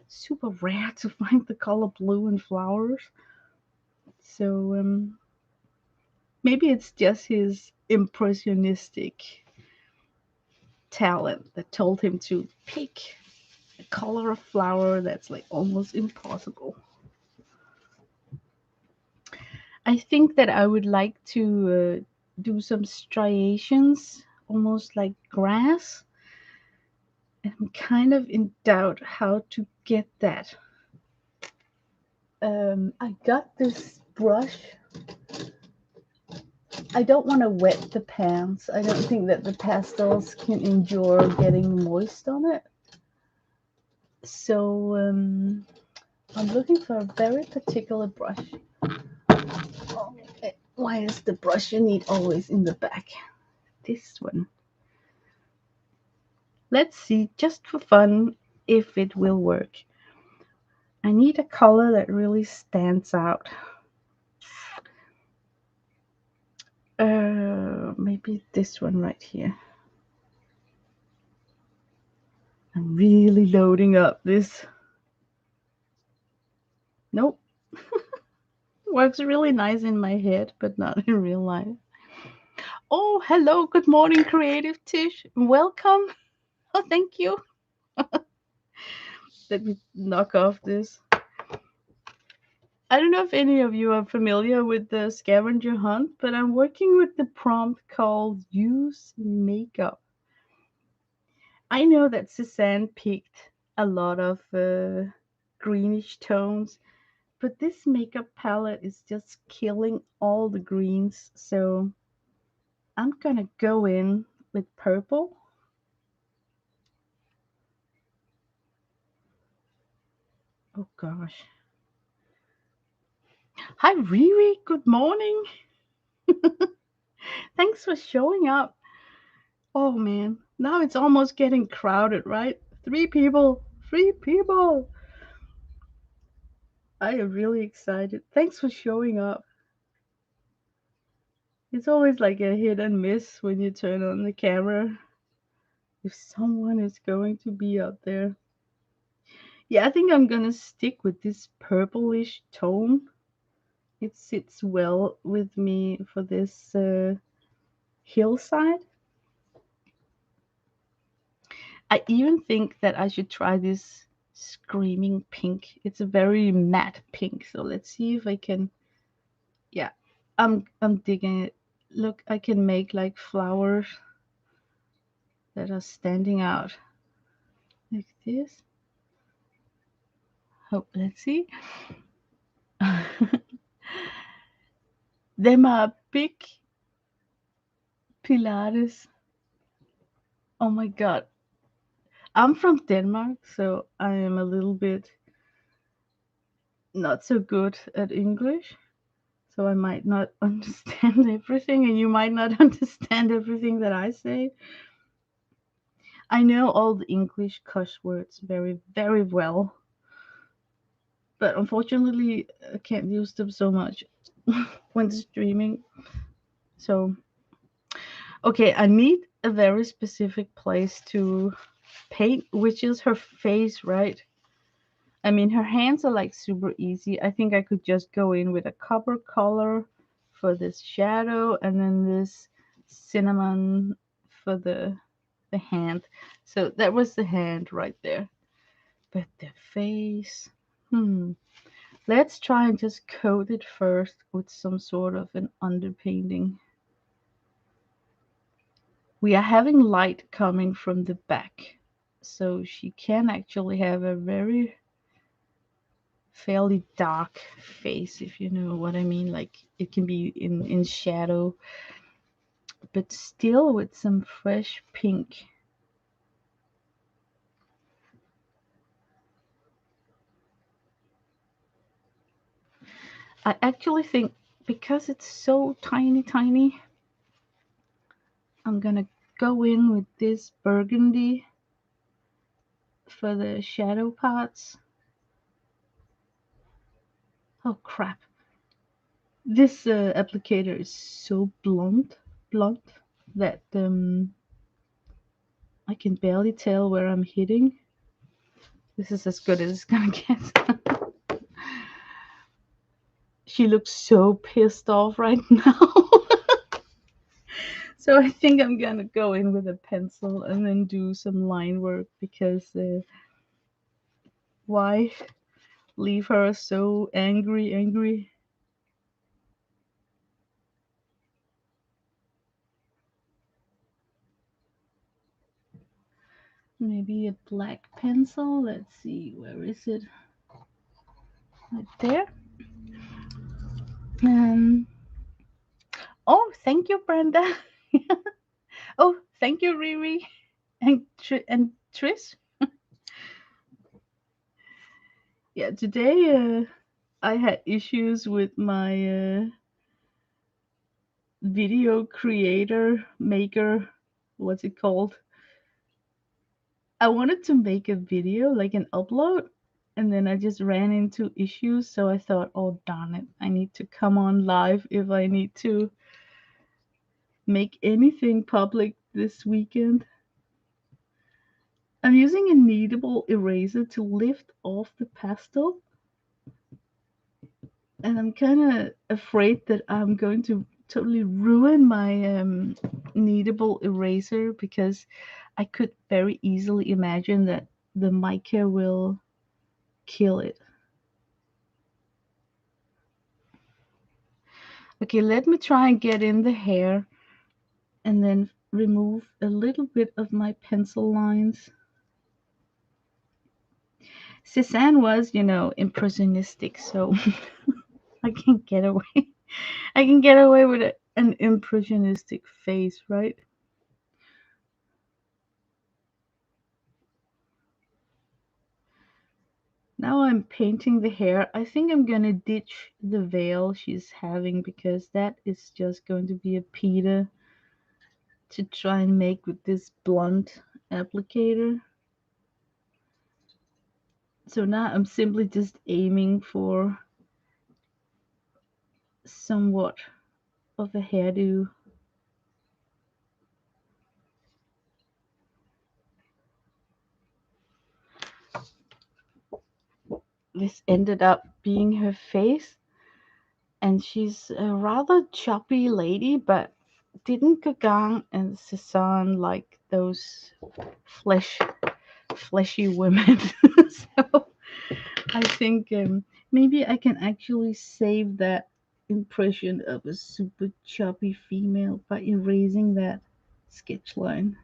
super rare to find the color blue in flowers. So maybe it's just his impressionistic talent that told him to pick a color of flower that's like almost impossible. I think that I would like to do some striations, almost like grass. And I'm kind of in doubt how to get that. I got this brush. I don't want to wet the pans. I don't think that the pastels can endure getting moist on it. So I'm looking for a very particular brush. Oh, why is the brush you need always in the back? This one. Let's see, just for fun, if it will work. I need a color that really stands out. Maybe this one right here. I'm really loading up this. Nope. Works really nice in my head, but not in real life. Oh, hello. Good morning, Creative Tish. Welcome. Oh, thank you. Let me knock off this. I don't know if any of you are familiar with the Scavenger Hunt, but I'm working with the prompt called Use Makeup. I know that Cezanne picked a lot of greenish tones, but this makeup palette is just killing all the greens. So I'm gonna go in with purple. Oh gosh. Hi Riri, good morning. Thanks for showing up. Oh man, now it's almost getting crowded, right? Three people, three people. I am really excited. Thanks for showing up. It's always like a hit and miss when you turn on the camera if someone is going to be up there. Yeah, I think I'm gonna stick with this purplish tone. It sits well with me for this hillside. I even think that I should try this screaming pink. It's a very matte pink. So let's see if I can. Yeah, I'm digging it. Look, I can make like flowers that are standing out like this. Oh, let's see. Them are big Pilates. Oh my god. I'm from Denmark, so I am a little bit not so good at English. So I might not understand everything, and you might not understand everything that I say. I know all the English cuss words very, very well, but unfortunately, I can't use them so much when streaming. So, okay, I need a very specific place to paint, which is her face, right? I mean, her hands are like super easy. I think I could just go in with a copper color for this shadow, and then this cinnamon for the hand. So that was the hand right there. But the face, let's try and just coat it first with some sort of an underpainting. We are having light coming from the back, so she can actually have a very fairly dark face, if you know what I mean. Like it can be in shadow, but still with some fresh pink. I actually think because it's so tiny, tiny, I'm gonna go in with this burgundy for the shadow parts. Oh crap. This applicator is so blunt that I can barely tell where I'm hitting. This is as good as it's gonna get. She looks so pissed off right now. So I think I'm gonna go in with a pencil and then do some line work because why leave her so angry? Maybe a black pencil. Let's see, where is it? Right there. Um. Oh, thank you, Brenda. Oh, thank you, Riri and Trish. Yeah, today I had issues with my video creator maker. What's it called? I wanted to make a video, like an upload, and then I just ran into issues. So I thought, oh, darn it, I need to come on live if I need to make anything public this weekend. I'm using a kneadable eraser to lift off the pastel, and I'm kind of afraid that I'm going to totally ruin my kneadable eraser because I could very easily imagine that the mica will kill it. Okay, let me try and get in the hair and then remove a little bit of my pencil lines. Cézanne was, impressionistic, so I can get away. I can get away with an impressionistic face, right? Now I'm painting the hair. I think I'm gonna ditch the veil she's having because that is just going to be a Peter to try and make with this blunt applicator. So now I'm simply just aiming for somewhat of a hairdo. This ended up being her face, and she's a rather choppy lady, but didn't Gauguin and Cézanne like those flesh fleshy women? So I think maybe I can actually save that impression of a super choppy female by erasing that sketch line.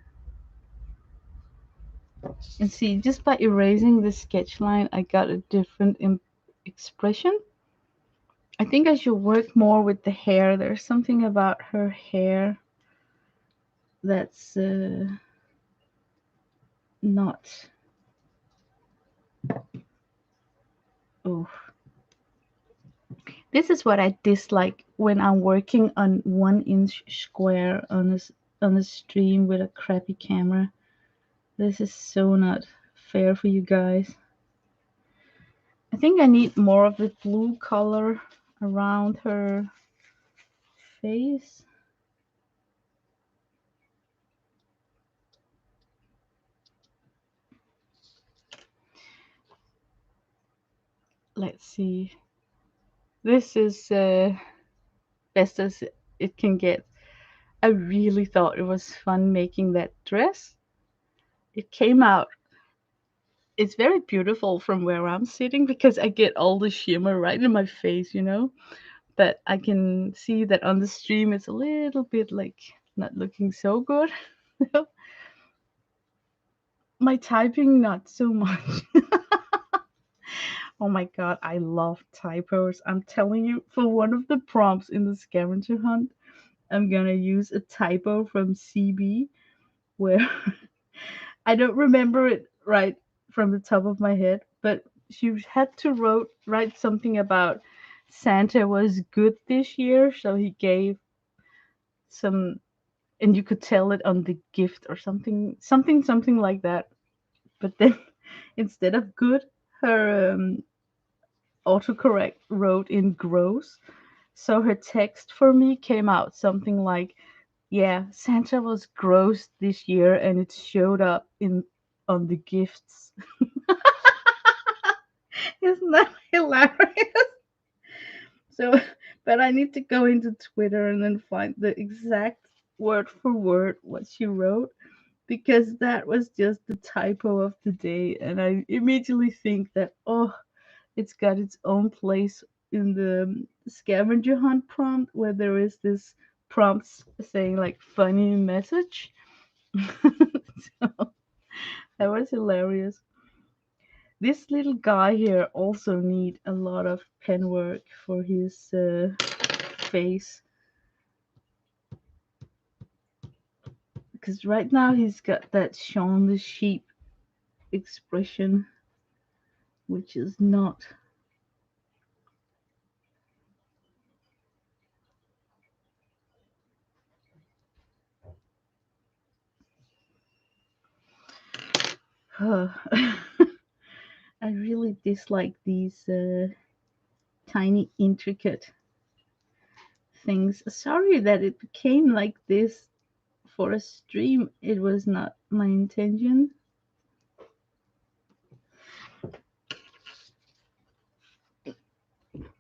And see, just by erasing the sketch line, I got a different expression. I think I should work more with the hair. There's something about her hair that's not. Oh, This is what I dislike when I'm working on 1 inch square on a stream with a crappy camera. This is so not fair for you guys. I think I need more of the blue color around her face. Let's see. This is best as it can get. I really thought it was fun making that dress. It came out. It's very beautiful from where I'm sitting because I get all the shimmer right in my face, But I can see that on the stream it's a little bit like not looking so good. My typing, not so much. Oh my god, I love typos. I'm telling you, for one of the prompts in the scavenger hunt, I'm gonna use a typo from CB where I don't remember it right from the top of my head, but she had to write something about Santa was good this year, so he gave some, and you could tell it on the gift or something like that. But then instead of good, her autocorrect wrote in gross. So her text for me came out something like, "Yeah, Santa was gross this year, and it showed up in on the gifts." Isn't that hilarious? So, but I need to go into Twitter and then find the exact word for word what she wrote because that was just the typo of the day, and I immediately think that, oh, it's got its own place in the scavenger hunt prompt where there is this prompt saying like funny message. So that was hilarious. This little guy here also need a lot of pen work for his face because right now he's got that Shaun the Sheep expression, which is not. I really dislike these tiny intricate things. Sorry that it became like this for a stream. It was not my intention.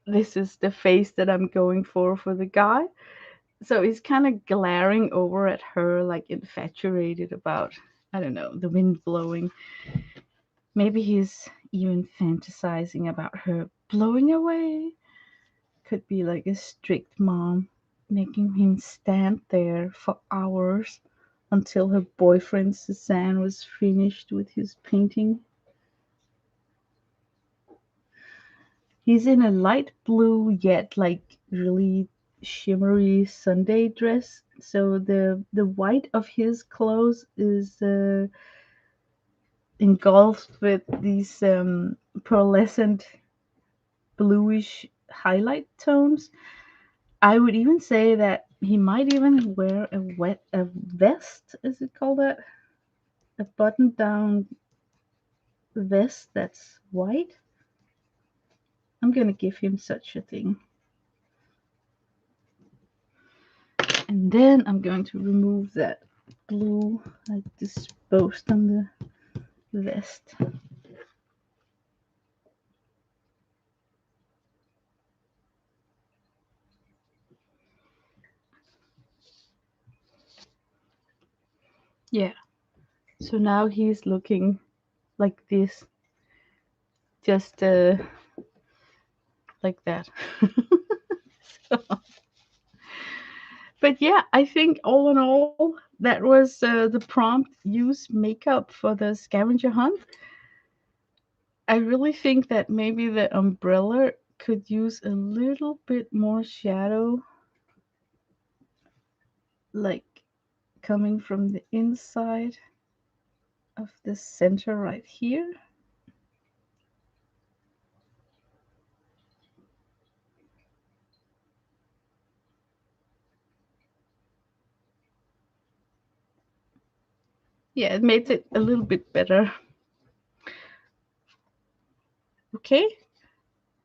This is the face that I'm going for the guy. So he's kind of glaring over at her, like infatuated about, I don't know, the wind blowing. Maybe he's even fantasizing about her blowing away. Could be like a strict mom making him stand there for hours until her boyfriend Suzanne was finished with his painting. He's in a light blue yet like really shimmery Sunday dress. So the white of his clothes is engulfed with these pearlescent bluish highlight tones. I would even say that he might even wear a vest, is it called that? A button down vest that's white. I'm gonna give him such a thing. And then I'm going to remove that blue I disposed on the vest. Yeah. So now he's looking like this, just like that. So, but yeah, I think all in all, that was the prompt. Use makeup for the scavenger hunt. I really think that maybe the umbrella could use a little bit more shadow, like coming from the inside of the center right here. Yeah, it made it a little bit better. Okay,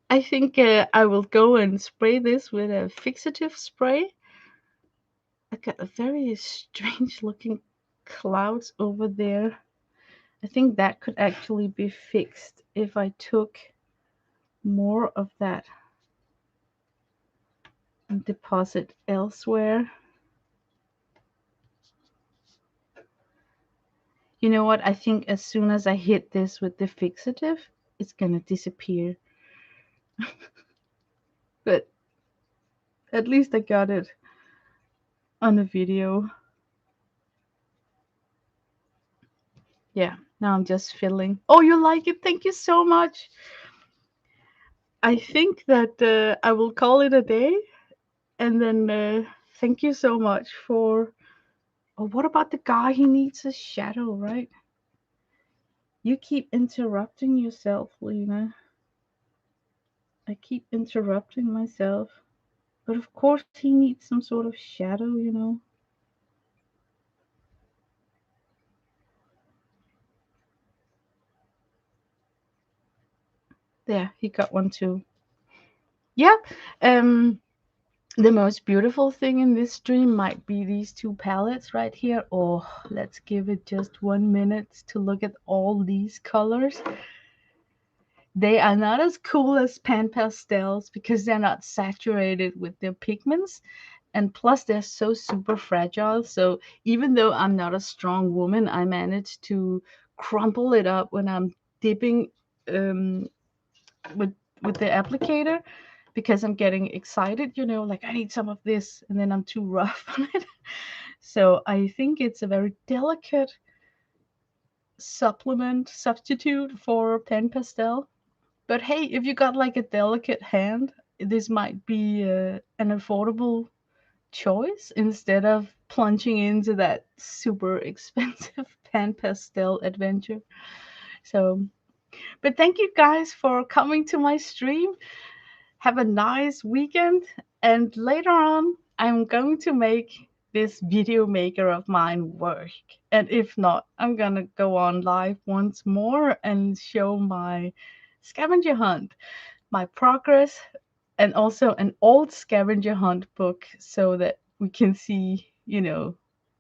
I think I will go and spray this with a fixative spray. I got a very strange looking clouds over there. I think that could actually be fixed if I took more of that and deposit elsewhere. You know what? I think as soon as I hit this with the fixative, it's gonna disappear. But at least I got it on a video. Yeah, now I'm just filling. Oh, you like it? Thank you so much. I think that I will call it a day. And then thank you so much for. Oh, what about the guy? He needs a shadow, right? You keep interrupting yourself, Lena. I keep interrupting myself. But of course, he needs some sort of shadow, you know. There, he got one too. Yeah. Um, the most beautiful thing in this stream might be these two palettes right here. Oh, let's give it just 1 minute to look at all these colors. They are not as cool as pan pastels because they're not saturated with their pigments. And plus, they're so super fragile. So even though I'm not a strong woman, I manage to crumple it up when I'm dipping um, with with the applicator because I'm getting excited, you know, like I need some of this, and then I'm too rough on it. So I think it's a very delicate supplement substitute for pen pastel. But hey, if you got like a delicate hand, this might be an affordable choice instead of plunging into that super expensive pan pastel adventure. So, but thank you guys for coming to my stream. Have a nice weekend. And later on, I'm going to make this video maker of mine work. And if not, I'm going to go on live once more and show my scavenger hunt, my progress, and also an old scavenger hunt book so that we can see, you know,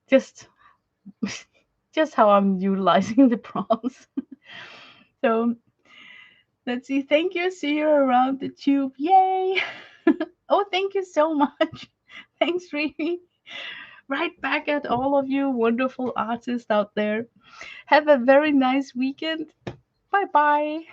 just just how I'm utilizing the prompts. So let's see. Thank you. See you around the tube. Yay! Oh, thank you so much. Thanks, Riri. Right back at all of you wonderful artists out there. Have a very nice weekend. Bye bye.